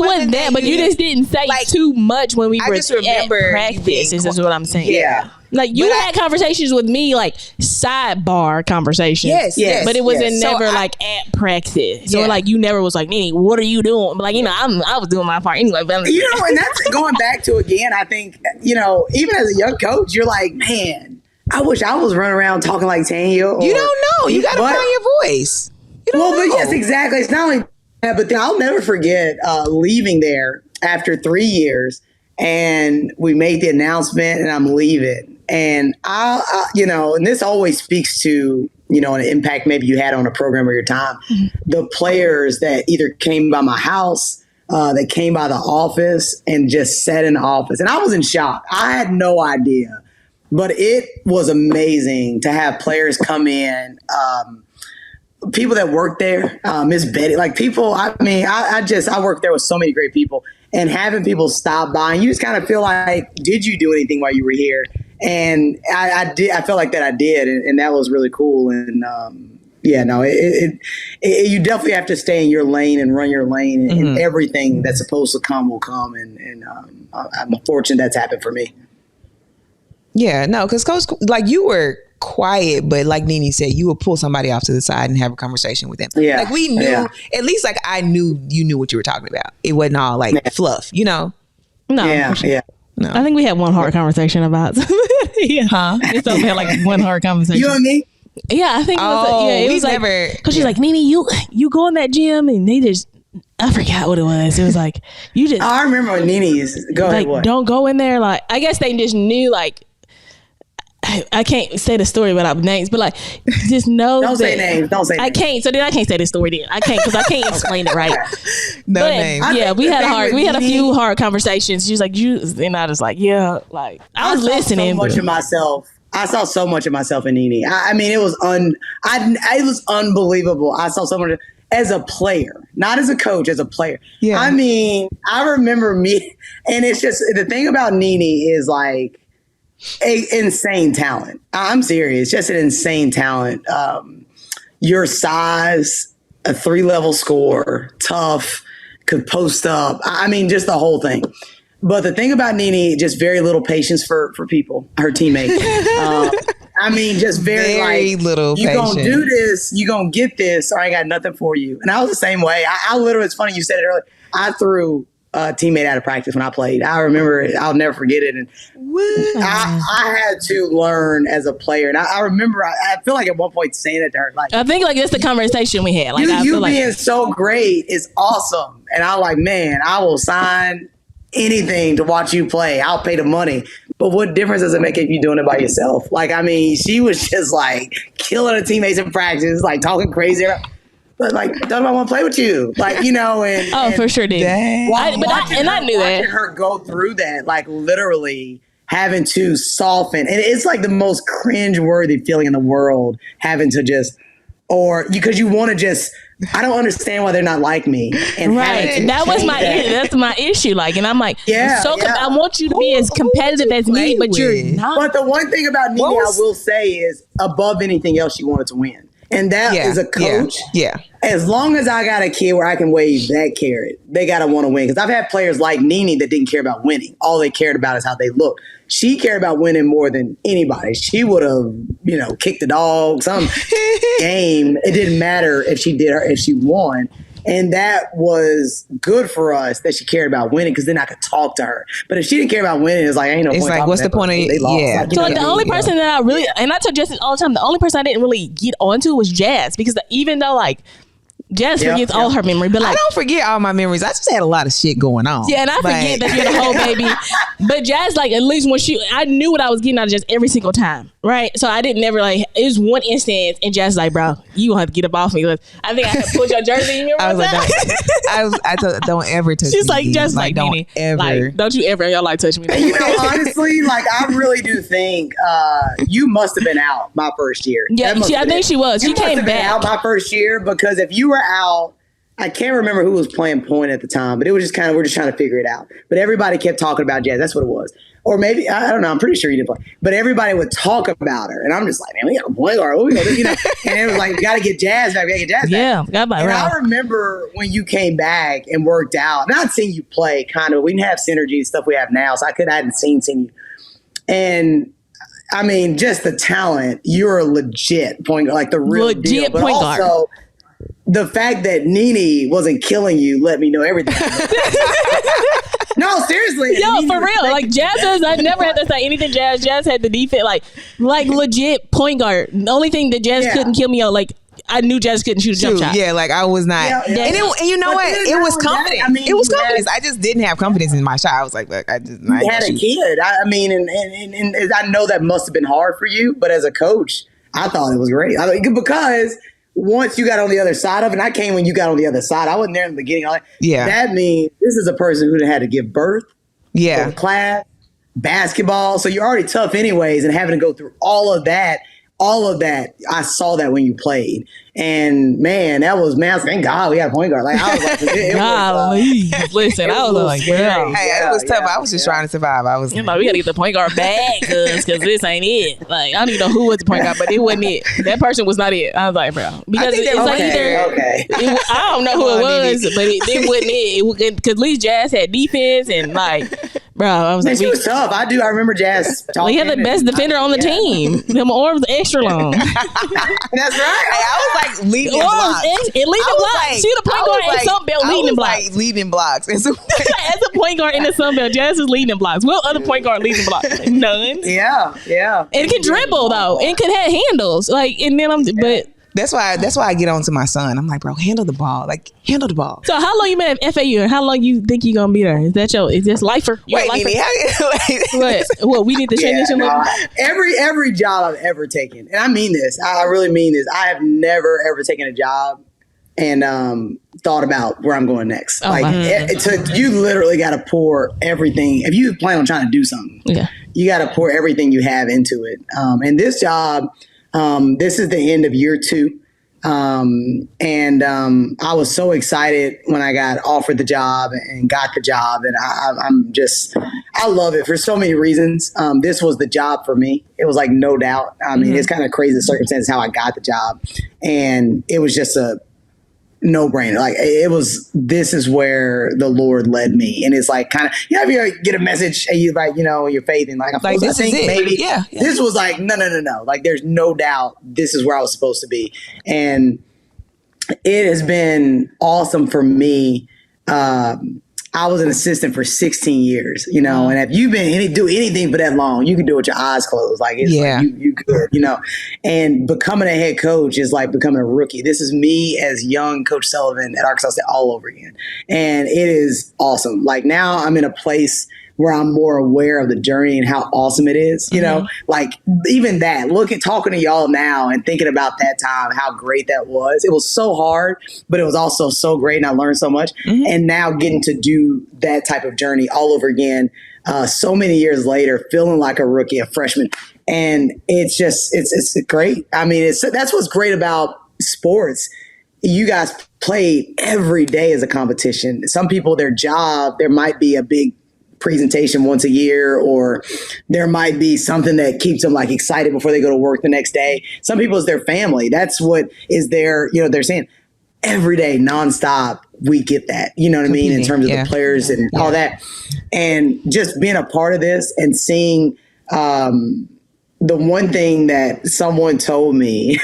B: wasn't that, but you just didn't say too much when we were at practice. Is what I'm saying.
C: Yeah.
B: Like you had conversations with me, like sidebar conversations.
C: Yes.
B: But it wasn't never like at practice. So like you never was like, Nene, what are you doing? But like, I was doing my part anyway. But
C: and that's going back to again, I think, even as a young coach, you're like, man, I wish I was running around talking like Tanya.
A: You don't know. You got to find your voice.
C: But yes, exactly. It's not only that, but I'll never forget leaving there after 3 years. And we made the announcement and I'm leaving. And and this always speaks to, an impact maybe you had on a program or your time. Mm-hmm. The players that either came by my house, that came by the office and just sat in the office. And I was in shock. I had no idea. But it was amazing to have players come in, people that worked there, Miss Betty, like people, I worked there with so many great people. And having people stop by, and you just kind of feel like, did you do anything while you were here? And I did. I felt like that I did, and that was really cool. And you definitely have to stay in your lane and run your lane, and everything that's supposed to come will come. And I'm fortunate that's happened for me.
A: Yeah, no, because Coach, like you were quiet, but like Nene said, you would pull somebody off to the side and have a conversation with them. Yeah, like we knew, at least like I knew you knew what you were talking about. It wasn't all like fluff,
B: No.
C: Yeah.
B: No. I think we had one hard conversation about. It's we had like one hard conversation.
C: You and me.
B: Yeah, I think it was like because she's like, Nene, you go in that gym and they just. I forgot what it was. It was like you just.
C: I remember when Nene's go
B: like
C: ahead, what?
B: Don't go in there. Like I guess they just knew like. I can't say the story without names, but like, just know.
C: Don't say names. Don't say names.
B: I can't. So then I can't say the story. Then I can't because I can't explain it right.
A: No names.
B: Yeah, we had a few hard conversations. She was like, and I was like, yeah, like I was listening.
C: So much of myself. I saw so much of myself in Nene. I mean, it was it was unbelievable. I saw so much as a player, not as a coach, as a player. Yeah. I mean, I remember me, and it's just the thing about Nene is like. Insane talent. I'm serious. Just an insane talent. Your size, a 3-level score, tough, could post up. I mean, just the whole thing. But the thing about Nene, just very little patience for people, her teammates. I mean, just very little patience. You're going to do this, you're going to get this, or I ain't got nothing for you. And I was the same way. I literally, it's funny you said it earlier. I threw a teammate out of practice when I played. I remember it. I'll never forget it. And I had to learn as a player. And I remember, I feel like at one point saying that to her. Like,
B: I think like that's the conversation we had. Like
C: you being so great is awesome. And I was like, man, I will sign anything to watch you play. I'll pay the money. But what difference does it make if you're doing it by yourself? Like, I mean, she was just like killing her teammates in practice, like talking crazy. But like, don't I want to play with you? Like, and
B: for sure did. I knew that.
C: Watching her go through that, like literally having to soften, and it's like the most cringe-worthy feeling in the world, having to because you want to just. I don't understand why they're not like me. And
B: right, that's my issue. Like, and I'm like, I want you to be as competitive as me, but you're not.
C: But the one thing about Nene, I will say, is above anything else, she wanted to win. And that is a coach.
A: Yeah.
C: As long as I got a kid where I can wave that carrot, they got to want to win. Because I've had players like Nene that didn't care about winning. All they cared about is how they looked. She cared about winning more than anybody. She would have, kicked the dog, some game. It didn't matter if she won. And that was good for us that she cared about winning, because then I could talk to her. But if she didn't care about winning, it's like, ain't no point.
A: It's like, what's the point of it?
C: They lost.
A: Yeah.
B: So the only person that I really, and I tell Jess all the time, the only person I didn't really get onto was Jazz, because even though Jazz forgets all her memory, but
A: I don't forget all my memories. I just had a lot of shit going on.
B: Yeah, and I forget that you're the whole baby. But Jazz, at least when I knew what I was getting out of Jazz every single time, right? So I didn't never it was one instance, and Jazz bro, you gonna have to get up off me. I think I had pulled your jersey. You remember
A: I told don't ever touch me.
B: She's like, just
A: don't ever.
B: Don't you ever in your life touch me.
C: Honestly, I really do think you must have been out my first year.
B: Yeah, I think she was. She came back
C: out my first year, because if you were out, I can't remember who was playing point at the time, but it was just we're just trying to figure it out. But everybody kept talking about Jazz. That's what it was. Or maybe, I don't know, I'm pretty sure you didn't play. But everybody would talk about her. And I'm just like, man, we got a point guard. What we gonna do? And it was like, we got to get Jazz back. We got to get Jazz back.
B: Yeah, got by
C: and
B: right.
C: I remember when you came back and worked out. And I'd seen you play, kind of. We didn't have synergy stuff we have now, so I hadn't seen you. And I mean, just the talent. You're a legit point guard, the real
B: legit
C: deal. But
B: point
C: also,
B: guard.
C: The fact that Nene wasn't killing you let me know everything. No, seriously.
B: Yo, for real. Jazz, I never had to say anything. Jazz had the defense, legit point guard. The only thing that Jazz couldn't kill me on, I knew Jazz couldn't shoot a jump shot.
A: Yeah, I was not.
C: Yeah.
A: And you know what? It was confidence. It was confidence. I just didn't have confidence in my shot. I was like, look, I had
C: a kid. I mean, and I know that must have been hard for you, but as a coach, I thought it was great. Because once you got on the other side of it, and I came when you got on the other side, I wasn't there in the beginning. That means this is a person who had to give birth, go to class, basketball. So you're already tough anyways, and having to go through all of that, I saw that when you played. And man, I was thank God we got a point guard. I was like,
B: listen, I was like, girl.
A: Hey, it was tough. I was just trying to survive. I was
B: we gotta get the point guard back, cause this ain't it. I don't even know who was the point guard, but it wasn't it. That person was not it. I was like, bro, because it's I don't know who it was, but it wasn't it. Because at least Jazz had defense and bro, I was
C: she was tough. I remember Jazz talking.
B: He had the best defender on the team. Them arms extra long.
C: That's right.
A: I was leading in blocks.
B: Leading blocks. She the point guard in Sun Belt leading blocks.
A: Leading blocks. As a
B: point guard in the Sun Belt, Jazz is leading blocks. What other point guard leading blocks? None.
C: Yeah.
B: And it can dribble though. And could have handles. And then but
A: that's why I get on to my son. I'm like, bro, handle the ball. Handle the ball.
B: So how long you been at FAU, and how long you think you're gonna be there? Is this lifer?
A: Wait,
B: What we need to transition?
C: Every job I've ever taken, and I mean this, I really mean this. I have never ever taken a job and thought about where I'm going next. You literally got to pour everything. If you plan on trying to do something, you got to pour everything you have into it. And this job. This is the end of year 2. And I was so excited when I got offered the job and got the job. And I love it for so many reasons. This was the job for me. It was no doubt. I mean, it's kind of crazy the circumstances how I got the job. And it was just a no-brainer. This is where the Lord led me. And it's kind of, if you get a message and you your faith and
A: this is it. Maybe
C: this was no. There's no doubt this is where I was supposed to be. And it has been awesome for me. I was an assistant for 16 years, and if you've been do anything for that long, you can do it with your eyes closed. You could, and becoming a head coach is like becoming a rookie. This is me as young Coach Sullivan at Arkansas State all over again. And it is awesome. Now I'm in a place where I'm more aware of the journey and how awesome it is, even that, talking to y'all now and thinking about that time, how great that was. It was so hard, but it was also so great and I learned so much. And now getting to do that type of journey all over again, so many years later, feeling like a rookie, a freshman. And it's great. I mean, that's what's great about sports. You guys play every day as a competition. Some people, their job, there might be a big presentation once a year, or there might be something that keeps them like excited before they go to work the next day. Some people, it's their family. That's what is their, they're saying every day, nonstop, we get that, you know what I mean? In terms of the players and all that. And just being a part of this and seeing, the one thing that someone told me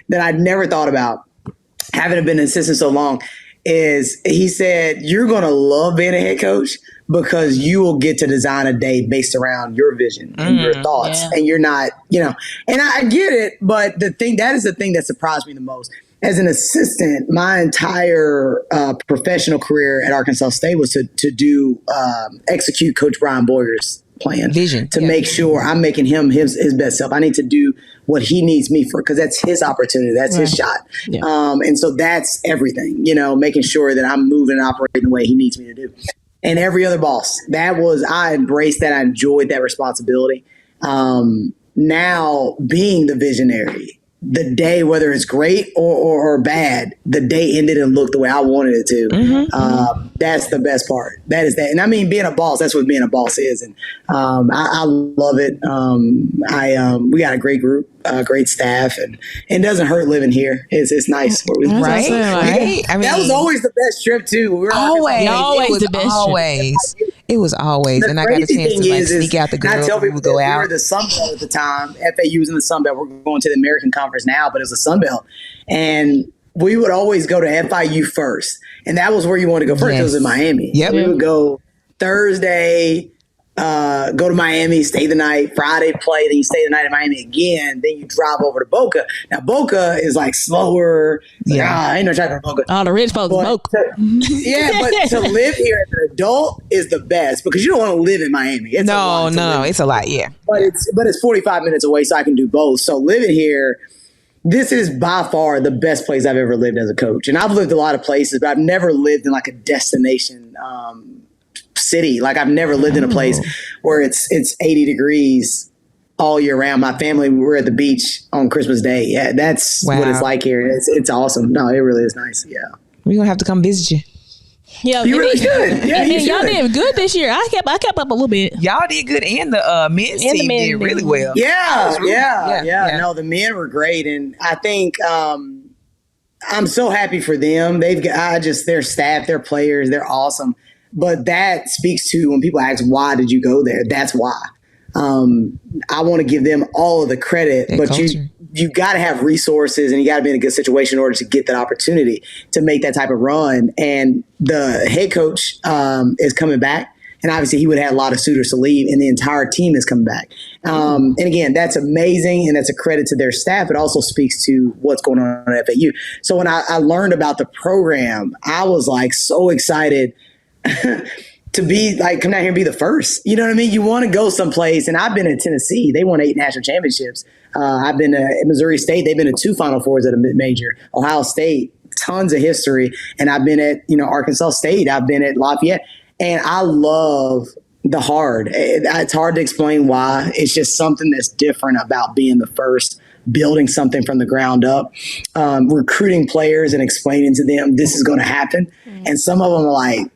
C: that I'd never thought about, having been an assistant so long, is he said, you're going to love being a head coach because you will get to design a day based around your vision and your thoughts. Yeah. And you're not, and I get it. But that is the thing that surprised me the most. As an assistant, my entire professional career at Arkansas State was to do execute Coach Brian Boyer's plan,
A: vision,
C: to make sure I'm making him his best self. I need to do what he needs me for, because that's his opportunity, that's his shot. Yeah. And so that's everything, making sure that I'm moving and operating the way he needs me to do. And every other boss, I embraced that. I enjoyed that responsibility. Now being the visionary, the day, whether it's great or bad, the day ended and looked the way I wanted it to. That's the best part. That is that. And I mean, being a boss, that's what being a boss is. And I love it. We got a great group, great staff, and it doesn't hurt living here. It's nice.
A: Right? I mean,
C: that was always the best trip too. We were
B: always the best
A: trip. It was always. And I got a chance to sneak out the girls.
C: I tell people,
A: go out.
C: We were the Sun Belt at the time. FAU was in the Sun Belt. We're going to the American Conference now, but it was the Sun Belt. And we would always go to FIU first. And that was where you wanted to go first. Yes. It was in Miami.
A: Yep.
C: So we would go Thursday, go to Miami, stay the night, Friday play, then you stay the night in Miami again, then you drive over to Boca. Now, Boca is like slower. I ain't no trying to Boca.
B: All the rich folks Boca.
C: But to live here as an adult is the best, because you don't want to live in Miami. It's
A: it's a lot, yeah.
C: But it's 45 minutes away, so I can do both. So living here, this is by far the best place I've ever lived as a coach. And I've lived a lot of places, but I've never lived in like a destination city. Like I've never lived in a place where it's 80 degrees all year round. My family, we were at the beach on Christmas Day. Yeah, that's what it's like here. It's awesome. No, it really is nice. Yeah.
A: We're going to have to come visit you.
B: Yeah,
C: you really should. Yeah,
B: y'all did good this year. I kept up a little bit.
A: Y'all did good, and the men's team did really well.
C: Yeah. No, the men were great, and I think I'm so happy for them. Their staff, their players, they're awesome. But that speaks to when people ask, why did you go there? That's why. I want to give them all of the credit, but culture. You got to have resources and you got to be in a good situation in order to get that opportunity to make that type of run. And the head coach is coming back. And obviously he would have had a lot of suitors to leave, and the entire team is coming back. And again, that's amazing. And that's a credit to their staff. It also speaks to what's going on at FAU. So when I learned about the program, I was like so excited to be like, come down here and be the first. You know what I mean? You want to go someplace. And I've been in Tennessee. They won 8 national championships. I've been at Missouri State. They've been to 2 Final Fours at a mid-major. Ohio State, tons of history. And I've been at, Arkansas State. I've been at Lafayette. And I love the hard. It's hard to explain why. It's just something that's different about being the first, building something from the ground up, recruiting players and explaining to them this is going to happen. And some of them are like,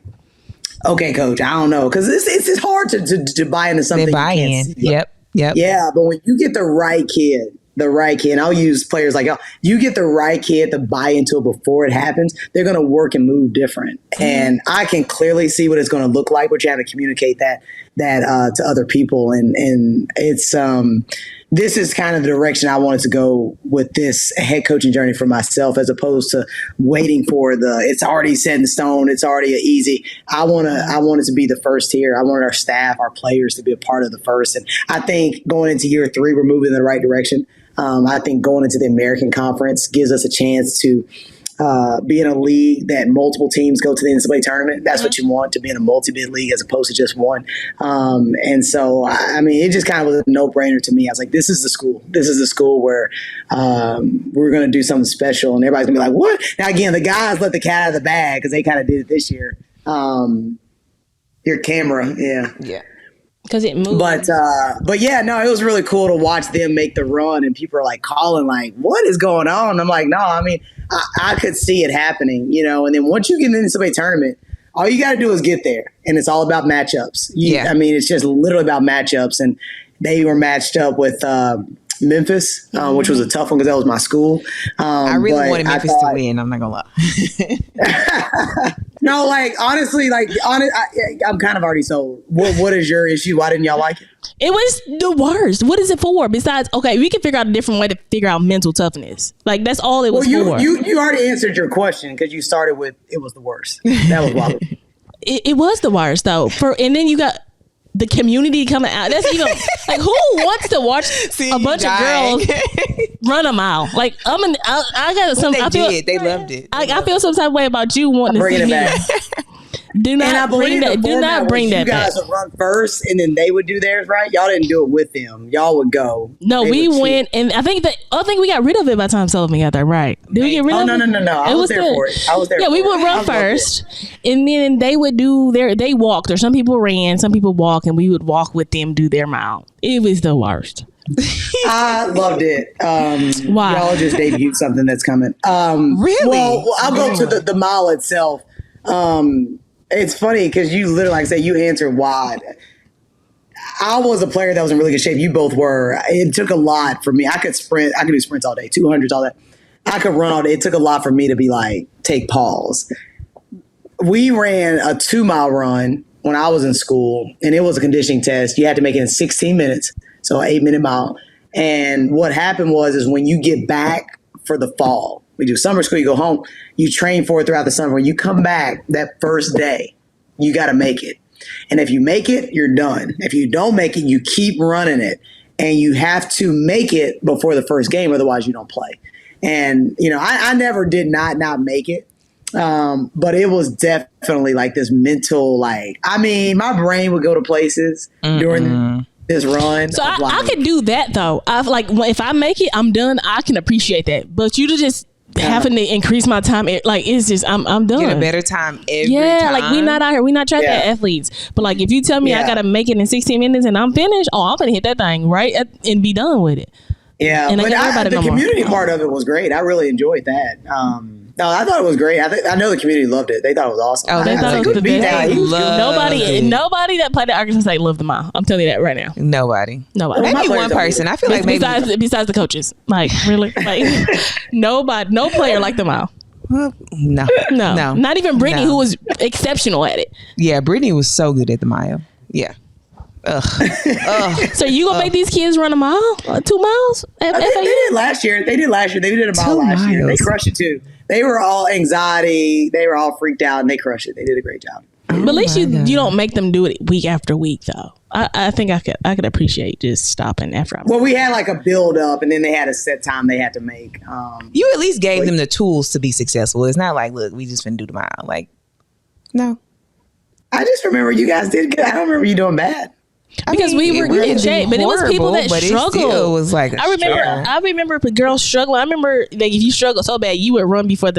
C: okay, coach, I don't know. Because it's hard to buy into something.
A: They buy in. Yep.
C: Yeah, but when you get the right kid, and I'll use players like, you get the right kid to buy into it before it happens, they're going to work and move different. And I can clearly see what it's going to look like, but you have to communicate that to other people. And it's this is kind of the direction I wanted to go with this head coaching journey for myself, as opposed to waiting for it's already set in stone. It's already easy. I wanted to be the first here. I wanted our staff, our players to be a part of the first. And I think going into year 3, we're moving in the right direction. I think going into the American Conference gives us a chance to be in a league that multiple teams go to the NCAA tournament. That's what you want, to be in a multi-bid league as opposed to just one. And so, I mean, it just kind of was a no-brainer to me. I was like, this is the school. This is the school where we're going to do something special. And everybody's going to be like, what? Now, again, the guys let the cat out of the bag because they kind of did it this year. Your camera, yeah.
B: Because it moved.
C: But yeah, no, it was really cool to watch them make the run, and people are like calling, like, what is going on? I'm like, no, I mean, I could see it happening, and then once you get into the NCAA tournament, all you got to do is get there, and it's all about matchups. I mean, it's just literally about matchups, and they were matched up with Memphis, which was a tough one because that was my school.
A: I really wanted Memphis to win. I'm not gonna lie.
C: No, like honestly, I'm kind of already sold. What is your issue? Why didn't y'all like it?
B: It was the worst. What is it for? Besides, okay, we can figure out a different way to figure out mental toughness. Like that's all it was for.
C: You already answered your question because you started with it was the worst. That was wild.
B: It was the worst though. And then you got the community coming out. That's even like who wants to watch a bunch of girls run a mile? Like I got some.
A: They loved it.
B: I feel some type of way about you wanting to see it back. Do not bring that. Do not bring that back.
C: You guys would run first, and then they would do theirs, right? Y'all didn't do it with them. Y'all would go.
B: No, we went, and I think we got rid of it by the time Sullivan got there, right? Did we get rid of it?
C: No. I was there for it.
B: Yeah, we would run first, and then they would do they walked, or some people ran, some people walked, and we would walk with them, do their mile. It was the worst.
C: I loved it.
B: Why?
C: Y'all just debuted something that's coming.
A: Really?
C: Well, I'll go to the mile itself. It's funny because you literally, like I said, you answered why. I was a player that was in really good shape. You both were. It took a lot for me. I could sprint. I could do sprints all day, 200s, all that. I could run all day. It took a lot for me to be like, take pause. We ran a 2-mile run when I was in school, and it was a conditioning test. You had to make it in 16 minutes, so an 8-minute mile. And what happened is when you get back for the fall, we do summer school, you go home, you train for it throughout the summer. When you come back that first day, you got to make it. And if you make it, you're done. If you don't make it, you keep running it. And you have to make it before the first game, otherwise you don't play. And, I never did not make it. But it was definitely like this mental, my brain would go to places during this run.
B: So I could do that though. If I make it, I'm done. I can appreciate that. But you just having to increase my time, it's just I'm done.
A: Get a better time every time.
B: Like we not out here, we not track athletes. But like if you tell me I gotta make it in 16 minutes and I'm finished, I'm gonna hit that thing right and be done with it.
C: Yeah, and the community part of it was great. I really enjoyed that. No, I thought it was great. I know the community loved it. They thought it was awesome.
B: Oh, they thought it was the best. Nobody that played at Arkansas State loved the mile. I'm telling you that right now.
A: Nobody.
B: Maybe
A: one person. I feel like maybe
B: besides the coaches. Like really, nobody, no player liked the mile.
A: No.
B: Not even Brittany, who was exceptional at it.
A: Yeah, Brittany was so good at the mile. Yeah.
B: So you gonna make these kids run a mile, 2 miles?
C: They did last year. They did a mile last year. They crushed it too. They were all anxiety. They were all freaked out, and they crushed it. They did a great job.
B: But at least you don't make them do it week after week, though. I think I could appreciate just stopping after.
C: Well, we had like a build up, and then they had a set time they had to make.
A: You at least gave them the tools to be successful. It's not like, look, we just finna do the mile. Like, no.
C: I just remember you guys did good. I don't remember you doing bad.
B: Because we were in shape, but it was people that struggled. It
A: was like
B: I remember girls struggling. I remember like if you struggle so bad, you would run before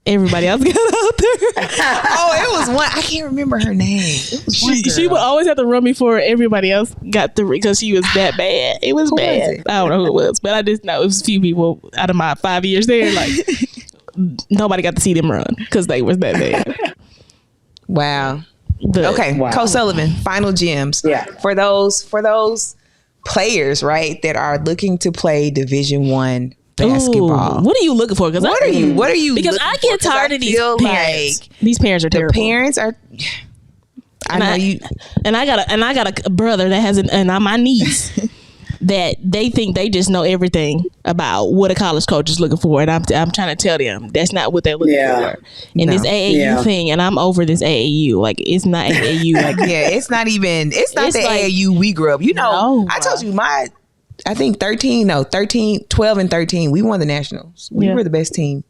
B: everybody else got out there.
A: It was one. I can't remember her name. It was one girl.
B: She would always have to run before everybody else got through because she was that bad. It was bad. I don't know who it was, but I just know it was a few people out of my 5 years there. Like nobody got to see them run because they was that bad.
A: Wow. Coach Sullivan, final gems.
C: Yeah.
A: For those players, right, that are looking to play Division I basketball.
B: Ooh, what are you looking for? Because
A: what are you?
B: Because I get tired of these parents. These parents are terrible.
A: The parents are.
B: And I got a brother that has and my niece that they think they just know everything about what a college coach is looking for, and I'm trying to tell them that's not what they're looking for. And this AAU thing, and I'm over this AAU. Like it's not AAU. Like
A: it's not the AAU we grew up. I told you I think 12 and 13, we won the nationals. We were the best team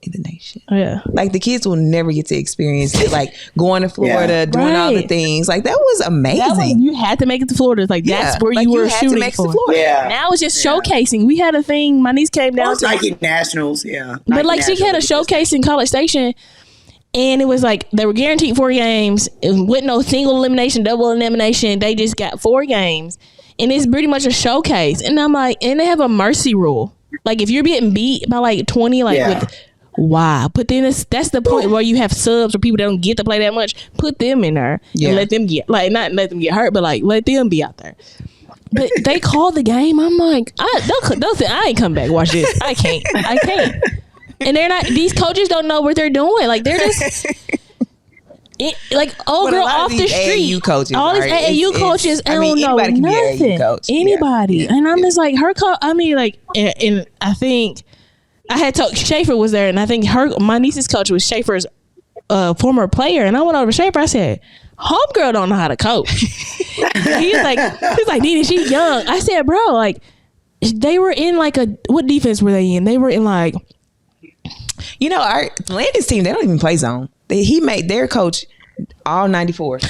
A: in the nation.
B: Yeah.
A: Like the kids will never get to experience it. Like going to Florida, doing all the things. Like that was amazing.
B: You had to make it to Florida. Like that's where you were shooting to make for.
C: Yeah.
B: Now it's just showcasing. We had a thing. My niece came down to
C: Nike Nationals. Yeah.
B: But like she had a showcase in College Station. And it was like they were guaranteed 4 games. It wasn't no single elimination, double elimination. They just got 4 games. And it's pretty much a showcase. And I'm like, and they have a mercy rule. Like if you're getting beat by like 20, like Why? But then that's the point where you have subs or people that don't get to play that much. Put them in there and let them get not let them get hurt, but like let them be out there. But they call the game. I'm like, I ain't come back. Watch this. I can't. And they're not. These coaches don't know what they're doing. Like they're just. Like girl off the street,
A: AAU coaches,
B: all these AAU coaches, I don't know nothing. Anybody, and I'm just like her. I mean, like, and I think I had talked. Schaefer was there, and I think my niece's coach was Schaefer's former player, and I went over to Schaefer. I said, "Homegirl don't know how to coach." he's like, "Nene, she's young." I said, "Bro, like, they were in like what defense were they in? They were in like,
A: our Landis team. They don't even play zone. He made their coach all 94.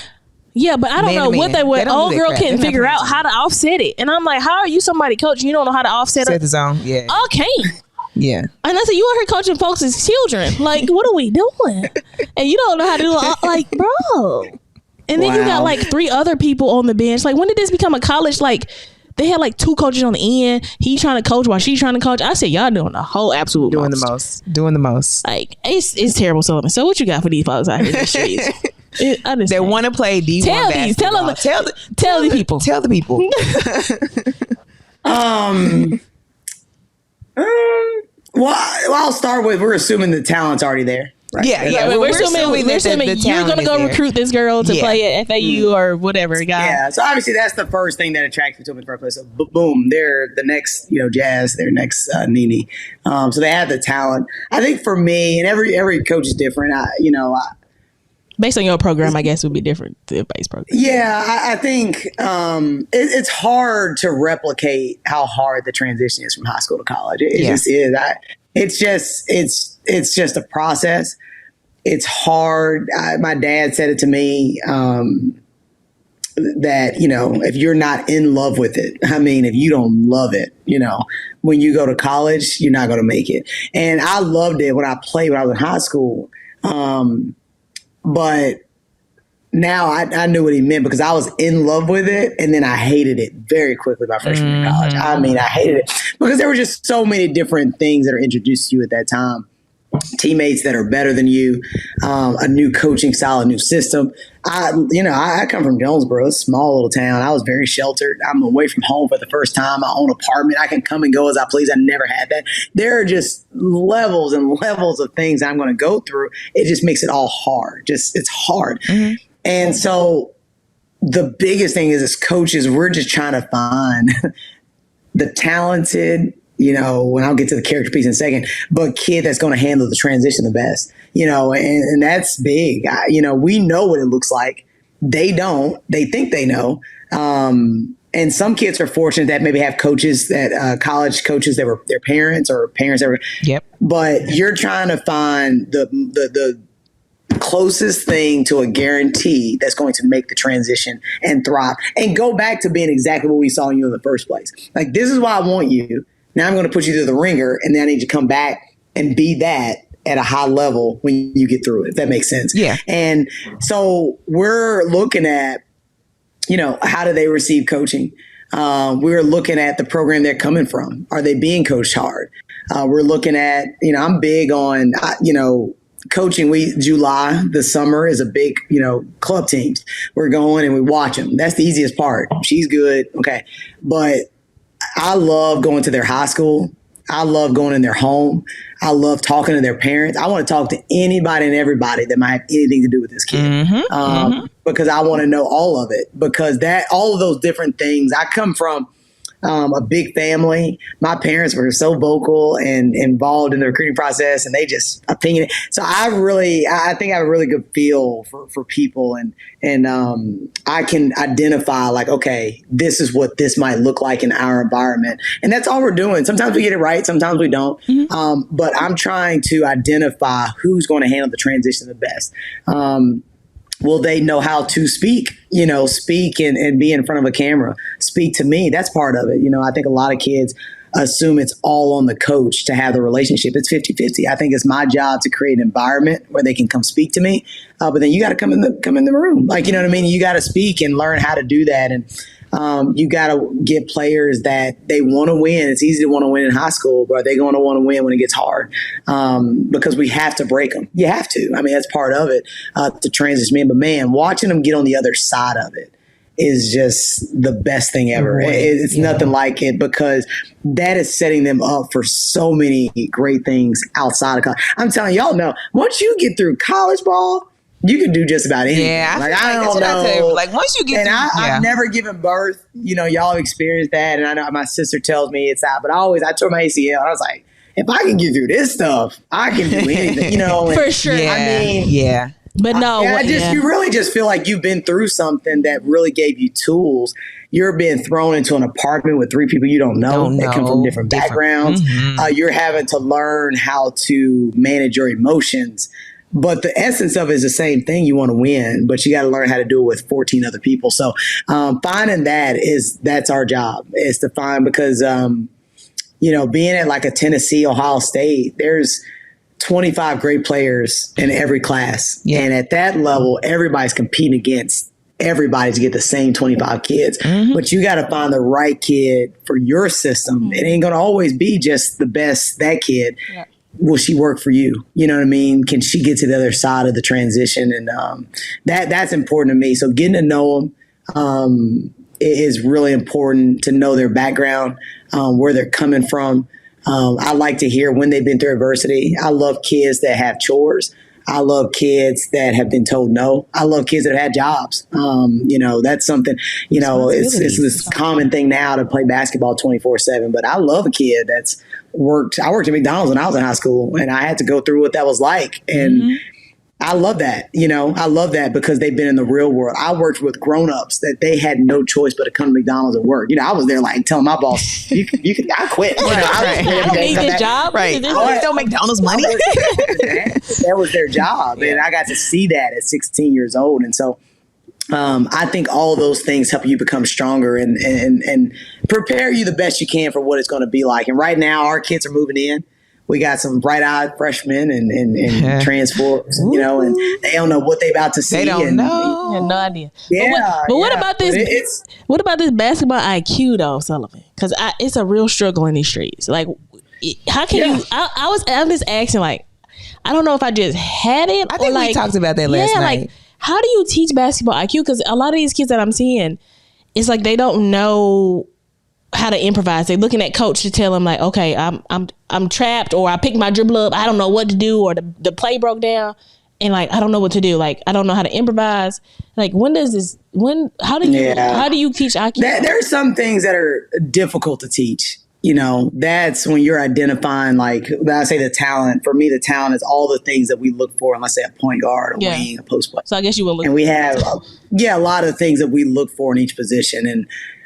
B: Yeah, but I don't know what they were. Old girl couldn't figure out how to offset it. And I'm like, how are you somebody coach? You don't know how to offset
A: the zone. Yeah.
B: I can't.
A: Yeah.
B: And I said, you out here coaching folks' children. Like, what are we doing? And you don't know how to do it. Like, bro. And then you got like 3 other people on the bench. Like, when did this become a college? Like, they had like 2 coaches on the end. He trying to coach while she trying to coach. I said, y'all doing the whole absolute
A: doing the most.
B: Like, it's terrible, Sullivan. So what you got for these folks out here in the streets?
A: They want to play D1 basketball.
B: Tell the people.
A: Tell the people.
C: Well, I'll start with, we're assuming the talent's already there. Right?
B: Yeah. We're assuming you're going to go recruit this girl to play at FAU or whatever.
C: Yeah. So obviously that's the first thing that attracts me to them in the first place. So boom, they're the next, Jazz, their next Nene. So they have the talent. I think for me, and every coach is different.
B: Based on your program, I guess would be different to the base program.
C: Yeah, I think it's hard to replicate how hard the transition is from high school to college. It just is. It's just a process. It's hard. My dad said it to me that, if you're not in love with it, if you don't love it, when you go to college, you're not going to make it. And I loved it when I played when I was in high school. But now I knew what he meant because I was in love with it and then I hated it very quickly my freshman year of college. I hated it because there were just so many different things that are introduced to you at that time. Teammates that are better than you, a new coaching style, a new system. I come from Jonesboro, a small little town. I was very sheltered. I'm away from home for the first time. My own apartment. I can come and go as I please. I never had that. There are just levels and levels of things I'm going to go through. It just makes it all hard. it's hard. Mm-hmm. And so the biggest thing is as coaches, we're just trying to find the talented, when I'll get to the character piece in a second, but kid that's going to handle the transition the best, and that's big. We know what it looks like. They don't. They think they know. And some kids are fortunate that maybe have coaches that college coaches that were their parents or parents that were.
A: Yep.
C: But you're trying to find the closest thing to a guarantee that's going to make the transition and thrive and go back to being exactly what we saw in you in the first place. Like, this is why I want you. Now I'm going to put you through the ringer, and then I need you to come back and be that at a high level when you get through it, if that makes sense.
A: Yeah.
C: And so we're looking at, how do they receive coaching? We're looking at the program they're coming from. Are they being coached hard? We're looking at, I'm big on, coaching. July, the summer is a big, club teams. We're going and we watch them. That's the easiest part. She's good. Okay. But I love going to their high school. I love going in their home. I love talking to their parents. I want to talk to anybody and everybody that might have anything to do with this kid. Because I want to know all of it, because all of those different things. I come from a big family. My parents were so vocal and involved in the recruiting process, and they just opinionated. So I think I have a really good feel for people, and I can identify like, okay, this is what this might look like in our environment, and that's all we're doing. Sometimes we get it right, sometimes we don't. But I'm trying to identify who's going to handle the transition the best. Will they know how to speak and be in front of a camera, speak to me? That's part of it. I think a lot of kids assume it's all on the coach to have the relationship. It's 50-50. I think it's my job to create an environment where they can come speak to me. But then you got to come in the room. Like, you know what I mean? You got to speak and learn how to do that. And you got to get players that they want to win. It's easy to want to win in high school, but are they going to want to win when it gets hard? Because we have to break them. You have to. I mean, that's part of it to transition in. But man, watching them get on the other side of it is just the best thing ever. It's nothing like it, because that is setting them up for so many great things outside of college. I'm telling y'all, know, once you get through college ball, you can do just about anything.
A: Yeah,
C: I don't know.
A: Like once you get,
C: I've never given birth. Y'all have experienced that, and I know my sister tells me it's out. But I tore my ACL, and I was like, if I can get through this stuff, I can do anything.
B: For sure.
A: Yeah,
C: I mean,
A: yeah.
B: But no,
C: you really just feel like you've been through something that really gave you tools. You're being thrown into an apartment with 3 people you don't know that come from different backgrounds. Mm-hmm. You're having to learn how to manage your emotions. But the essence of it is the same thing. You want to win, but you got to learn how to do it with 14 other people. So finding that's our job, is to find, because, being at like a Tennessee, Ohio State, there's 25 great players in every class. Yeah. And at that level, everybody's competing against everybody to get the same 25 kids. Mm-hmm. But you got to find the right kid for your system. Mm-hmm. It ain't going to always be just the best, that kid. Yeah. Will she work for you? You know what I mean? Can she get to the other side of the transition? And that's important to me. So getting to know them is really important, to know their background, where they're coming from. I like to hear when they've been through adversity. I love kids that have chores. I love kids that have been told no. I love kids that have had jobs. That's something, it's this common thing now to play basketball 24/7. But I love a kid that's worked. I worked at McDonald's when I was in high school, and I had to go through what that was like. And I love that. I love that because they've been in the real world. I worked with grown-ups that they had no choice but to come to McDonald's and work. I was there like telling my boss, you can I quit.
B: I don't need this job.
A: Right. I don't McDonald's money.
C: That was their job. And I got to see that at 16 years old. And so I think all of those things help you become stronger and prepare you the best you can for what it's going to be like. And right now, our kids are moving in. We got some bright-eyed freshmen and transforms, and they don't know what they about to see.
A: They don't know.
B: I have no idea.
C: Yeah.
B: But what about this? What about this basketball IQ though, Sullivan? Because it's a real struggle in these streets. Like, how can you? I'm just asking. Like, I don't know if I just had it.
A: I think we talked about that last night.
B: Like, how do you teach basketball IQ? Because a lot of these kids that I'm seeing, it's like they don't know how to improvise. They're looking at coach to tell them like, okay, I'm trapped, or I picked my dribble up, I don't know what to do, or the play broke down, and like I don't know what to do. Like I don't know how to improvise. Like how do you teach IQ?
C: There are some things that are difficult to teach. That's when you're identifying, like I say, the talent. For me, the talent is all the things that we look for in, let's say, a point guard, a wing, a post player.
B: So I guess you will look.
C: And we have, a lot of things that we look for in each position. And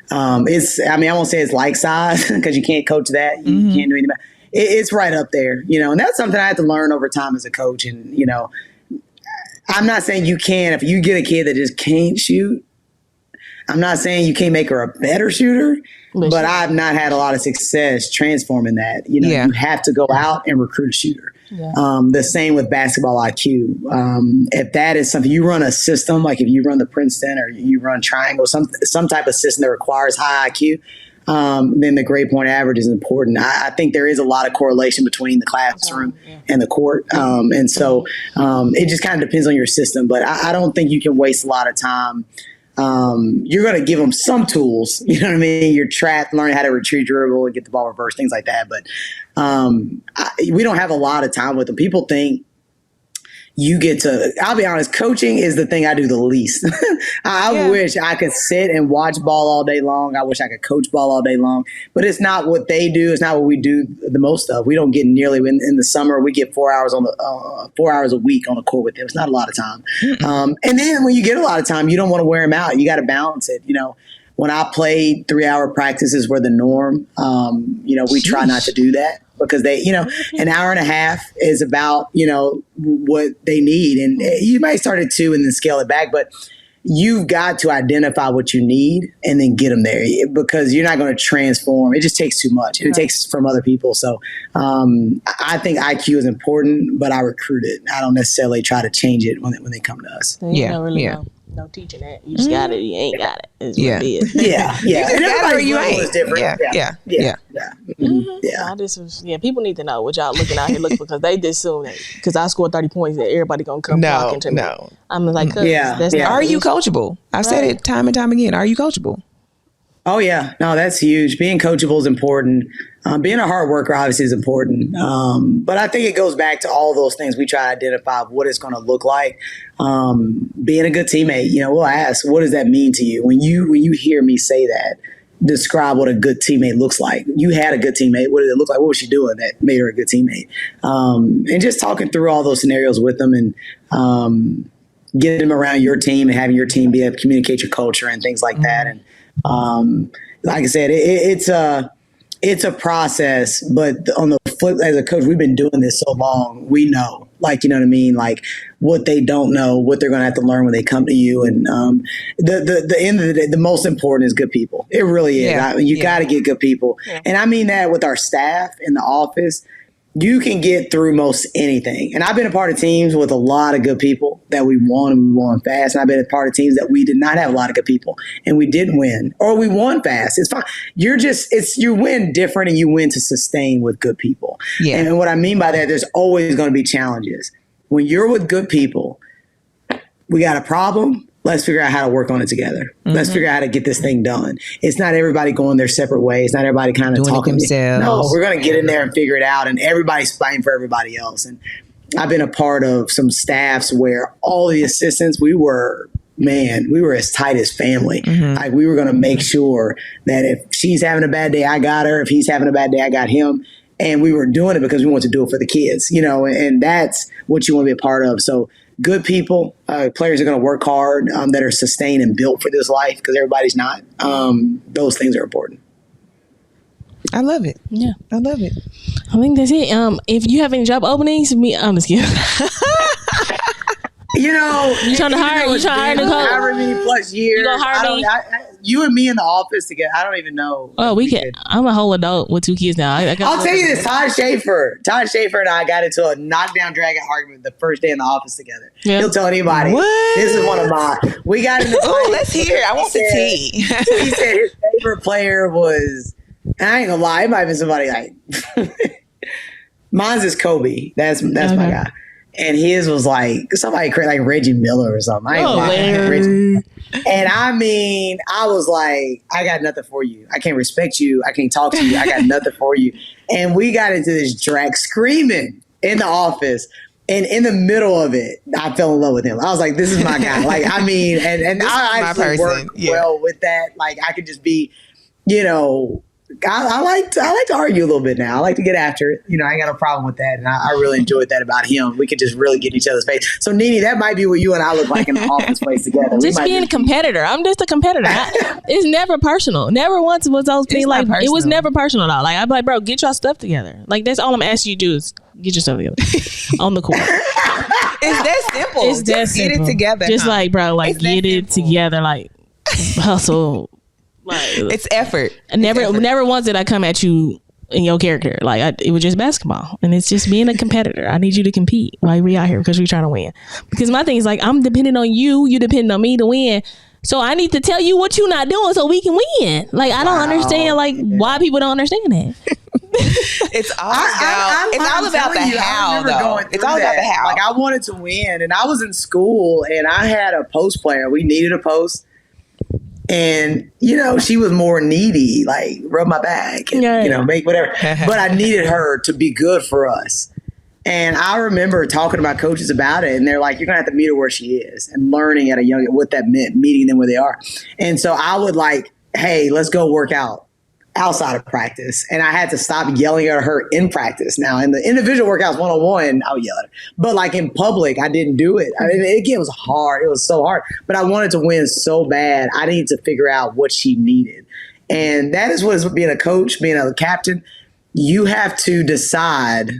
C: I won't say it's like size because you can't coach that. You can't do anything. It's right up there, and that's something I had to learn over time as a coach. And, I'm not saying you can't, if you get a kid that just can't shoot, I'm not saying you can't make her a better shooter, but I've not had a lot of success transforming that. You have to go out and recruit a shooter. Yeah. The same with basketball IQ. If that is something, you run a system, like if you run the Princeton or you run Triangle, some type of system that requires high IQ, then the grade point average is important. I think there is a lot of correlation between the classroom and the court. And so it just kind of depends on your system. But I don't think you can waste a lot of time. You're going to give them some tools, you know what I mean? You're trapped, learn how to retrieve dribble and get the ball reversed, things like that. But we don't have a lot of time with them. People think I'll be honest, coaching is the thing I do the least. I wish I could sit and watch ball all day long. I wish I could coach ball all day long, but it's not what they do. It's not what we do the most of. We don't get nearly in the summer. We get 4 hours 4 hours a week on the court with them. It's not a lot of time. And then when you get a lot of time, you don't want to wear them out. You got to balance it. When I played, 3-hour practices were the norm. We try not to do that. Because they, an hour and a half is about, what they need. And you might start at 2 and then scale it back. But you've got to identify what you need and then get them there, because you're not going to transform. It just takes too much. It takes from other people. So I think IQ is important, but I recruit it. I don't necessarily try to change it when they come to us.
B: Yeah. No teaching that. You just got it. You ain't got it. It's
A: Yeah.
B: what it is.
C: Yeah.
A: And everybody's
C: you
A: level
C: is different.
A: Yeah.
B: I just people need to know what y'all looking out here looking for, because they just assume that because I scored 30 points that everybody gonna come flocking to me. I'm like, that's not
A: Are
B: the
A: you
B: issue.
A: coachable? I've said it time and time again. Are you coachable?
C: Oh yeah, no, that's huge. Being coachable is important. Being a hard worker obviously is important. But I think it goes back to all those things we try to identify what it's going to look like. Being a good teammate, we'll ask, what does that mean to you? When you hear me say that, describe what a good teammate looks like. You had a good teammate. What did it look like? What was she doing that made her a good teammate? And just talking through all those scenarios with them and getting them around your team and having your team be able to communicate your culture and things like that. And like I said, it's a process, but on the flip, as a coach, we've been doing this so long, we know, you know what I mean? Like what they don't know, what they're going to have to learn when they come to you. And the end of the day, the most important is good people. It really is.
A: Yeah.
C: You got to get good people. Yeah. And I mean that with our staff in the office. You can get through most anything. And I've been a part of teams with a lot of good people that we won, and we won fast. And I've been a part of teams that we did not have a lot of good people and we didn't win, or we won fast. It's fine. You win different, and you win to sustain with good people. Yeah. And what I mean by that, there's always going to be challenges. When you're with good people, we got a problem. Let's figure out how to work on it together. Mm-hmm. Let's figure out how to get this thing done. It's not everybody going their separate ways. Not everybody kind of talking
A: themselves.
C: No, we're going to get in there and figure it out. And everybody's fighting for everybody else. And I've been a part of some staffs where all the assistants, we were as tight as family. Mm-hmm. Like we were going to make sure that if she's having a bad day, I got her. If he's having a bad day, I got him. And we were doing it because we want to do it for the kids, and that's what you want to be a part of. So good people, players are going to work hard, that are sustained and built for this life, because everybody's not. Those things are important.
A: I love it.
B: Yeah.
A: I love it.
B: I think that's it. If you have any job openings, I'm just kidding.
C: You
B: trying to hire Nicole?
C: Hire me plus years.
B: You gonna hire me?
C: You and me in the office together. I don't even know.
B: Oh, we can. I'm a whole adult with 2 kids now. I'll
C: tell you this: Todd Schaefer and I got into a knockdown dragon argument the first day in the office together. Yeah. He'll tell anybody.
A: What?
C: This is one of mine. We got into.
A: Oh, let's hear it. I want the tea.
C: He said his favorite player was. And I ain't gonna lie, it might have been somebody like. Mine's is Kobe. That's my guy. And his was like somebody like Reggie Miller or something. I ain't lying. Reggie. And I mean, I was like, I got nothing for you. I can't respect you. I can't talk to you. I got nothing for you. And we got into this drag screaming in the office. And in the middle of it, I fell in love with him. I was like, this is my guy. Like, I mean, and I actually work well with that. Like, I could just be, I like to argue a little bit now. I like to get after it. I ain't got no problem with that. And I really enjoyed that about him. We could just really get in each other's face. So, Nene, that might be what you and I look like in the office place together.
B: Just being a competitor. I'm just a competitor. It's never personal. Never once was those things like, it was never personal at all. Like, I'd be like, bro, get your stuff together. Like, that's all I'm asking you to do is get your stuff together on the court.
A: It's that simple.
B: It's that simple.
A: Get it together.
B: Just like, bro, like, get it together. Like, hustle. Like,
A: it's effort.
B: Never once did I come at you in your character. Like, it was just basketball, and it's just being a competitor. I need you to compete while we out here because we're trying to win. Because my thing is like, I'm depending on you. You depend on me to win. So I need to tell you what you're not doing so we can win. Like, I don't understand why people don't understand that.
A: It's all about the how, though. It's all about the how.
C: Like, I wanted to win, and I was in school, and I had a post player. We needed a post. And, she was more needy, like rub my back and, make whatever. But I needed her to be good for us. And I remember talking to my coaches about it. And they're like, you're going to have to meet her where she is, and learning at what that meant, meeting them where they are. And so I would like, hey, let's go work out outside of practice. And I had to stop yelling at her in practice. Now, in the individual workouts, one-on-one, I would yell at her. But like in public, I didn't do it. I mean, again, it was hard. It was so hard. But I wanted to win so bad. I needed to figure out what she needed. And that is what is being a coach, being a captain. You have to decide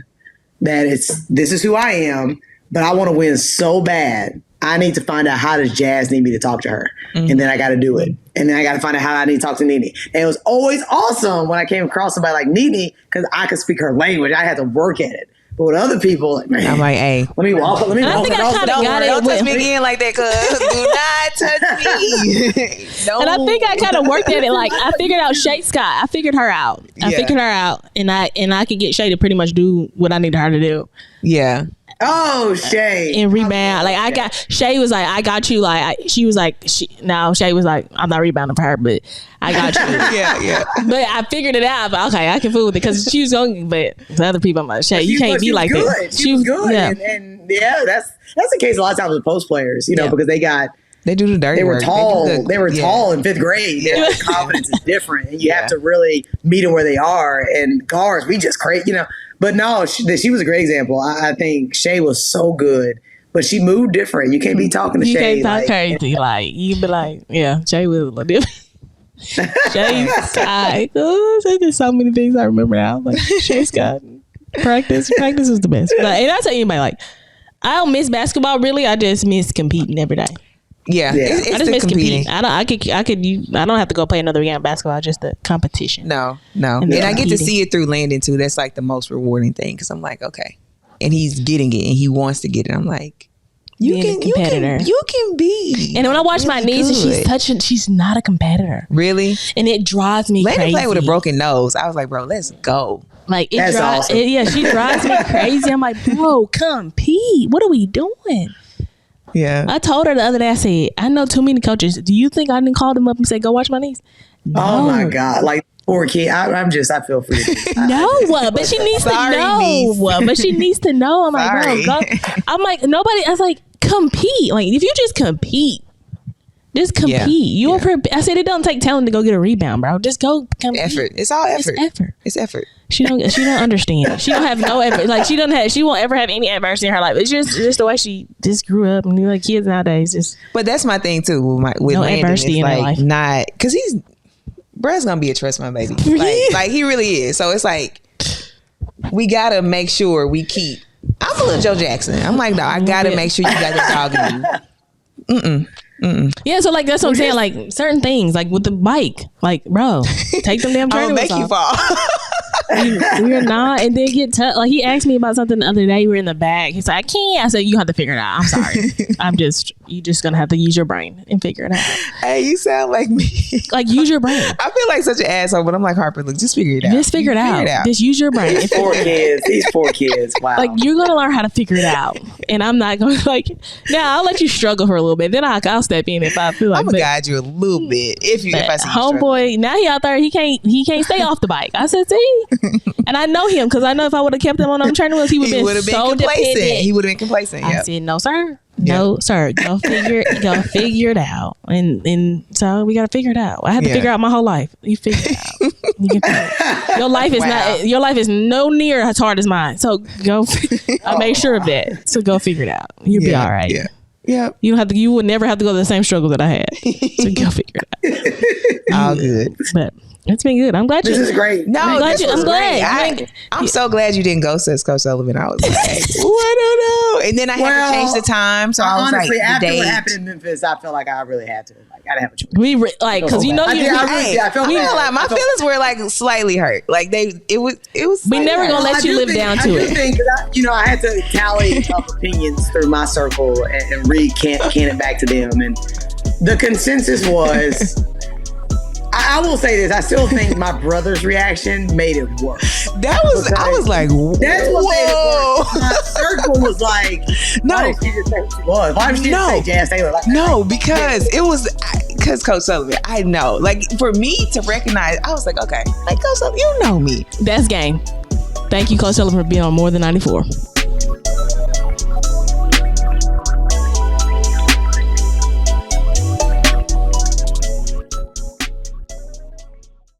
C: that this is who I am, but I want to win so bad. I need to find out, how does Jazz need me to talk to her? Mm-hmm. And then I got to do it. And then I got to find out how I need to talk to Nene. And it was always awesome when I came across somebody like Nene, because I could speak her language. I had to work at it. But with other people, man,
A: I'm like, hey,
C: let me walk. Let me walk.
A: Don't touch me again like that, cuz. Do not touch me. No.
B: And I think I kind of worked at it. Like I figured out Shay Scott. I figured her out. And I could get Shay to pretty much do what I needed her to do.
A: Yeah.
C: Oh, Shay.
B: And rebound. Like I got Shay was like, I got you. Like she was like, Shay was like, I'm not rebounding for her, but I got you.
A: Yeah.
B: But I figured it out. But okay, I can fool with it because she was going. But the other people, I'm like, Shay, you can't be like
C: good.
B: that.
C: She was good.
B: Yeah.
C: And that's the case a lot of times with post players, you know, because they
A: do the dirty work.
C: They were tall in fifth grade. Yeah. The confidence is different, and you have to really meet them where they are. And guards, we just crazy, you know. But no, she was a great example. I think Shay was so good, but she moved different. You can't be talking to Shay.
B: You can't talk crazy. Like you be like, yeah, Shay was a little different. Shay Scott. There's so many things I remember now. Like Shay Scott. Practice was the best. Like, and I tell anybody, like, I don't miss basketball really. I just miss competing every day.
A: Yeah. It's
B: I just miss
A: competing.
B: I don't have to go play another game of basketball. Just the competition.
A: No. And I get to see it through Landon too. That's like the most rewarding thing because I'm like, okay, and he's getting it and he wants to get it. I'm like, you can be.
B: And when I watch my niece and she's touching, she's not a competitor.
A: Really?
B: And it drives me
A: Landon
B: crazy.
A: played with a broken nose. I was like, bro, let's go.
B: Like it
C: That's
B: drives,
C: awesome.
B: she drives me crazy. I'm like, bro, compete. What are we doing?
A: Yeah.
B: I told her the other day, I said, I know too many coaches. Do you think I didn't call them up and say, go watch my niece? No.
C: Oh my God. Like poor kid. I feel for you.
B: No, but she needs to know.
A: Niece.
B: But she needs to know. I'm like, bro, go. I'm like, nobody, I was like, compete. Like, if you just compete. Just compete. I said it doesn't take talent to go get a rebound, bro. Just go compete.
A: Effort. It's all effort. It's effort.
B: She don't understand. She don't have no effort. Like she won't ever have any adversity in her life. It's just the way she just grew up. And like kids nowadays just.
A: But that's my thing too with
B: no
A: Landon.
B: Adversity
A: it's
B: in
A: like
B: life.
A: not because Brad's gonna be a trust fund baby. Like he really is. So it's like we gotta make sure we keep. I'm a little Joe Jackson. I'm like, no, I gotta make sure you got the dog in you.
B: Yeah, so like that's what I'm saying. Like certain things, like with the bike, like bro, take them damn
A: I'm
B: trainers
A: gonna make you fall.
B: We're not, and then get like he asked me about something the other day. We were in the bag. He's like, I can't. I said, you have to figure it out. I'm sorry. You just gonna have to use your brain and figure it out.
A: Hey, you sound like me.
B: Like use your brain.
A: I feel like such an asshole, but I'm like, Harper, look, just figure it out.
B: Just figure it out. Just use your brain.
C: These poor kids. Wow.
B: Like you're gonna learn how to figure it out, and I'm not gonna like. Now I'll let you struggle for a little bit. Then I'll step in if I feel like.
A: I'm gonna guide you a little bit if I see you
B: homeboy. Now he out there. He can't stay off the bike. I said, see, and I know him because I know if I would have kept him on them training wheels, he would have been so
A: complacent.
B: dependent.
A: He would have been complacent.
B: I said, no, sir. No, sir. Go figure it out. And so we got to figure it out. I had to figure out my whole life. You figure it out. You can figure it out. Your life is no near as hard as mine. So go. I made sure of that. So go figure it out. You'll be all right.
A: Yeah.
B: You would never have to go to the same struggle that I had. So go figure it out.
A: All good.
B: But it's been good. I'm glad
C: this is great.
A: No,
B: I'm glad.
A: I'm so glad you didn't go, says Coach Sullivan. I was like, I don't know. And then I had to change the time. So I was
C: honestly,
A: like,
C: after what happened in Memphis, I felt like I really had to. Like, I didn't have a choice.
B: Because you know,
C: I felt bad.
A: My feelings were like slightly hurt. Like it was.
B: We never gonna let you live down to it.
C: I had to tally up opinions through my circle and recant it back to them, and the consensus was. I will say this. I still think my brother's reaction made it worse.
A: I was like,
C: that's what made it worse. My circle was like,
A: no.
C: Why did she just say what she was? Why did she just say Jan Taylor? Like,
A: no, because because Coach Sullivan, I know. Like for me to recognize, I was like, okay, like Coach Sullivan, you know me.
B: That's game. Thank you, Coach Sullivan, for being on More Than 94.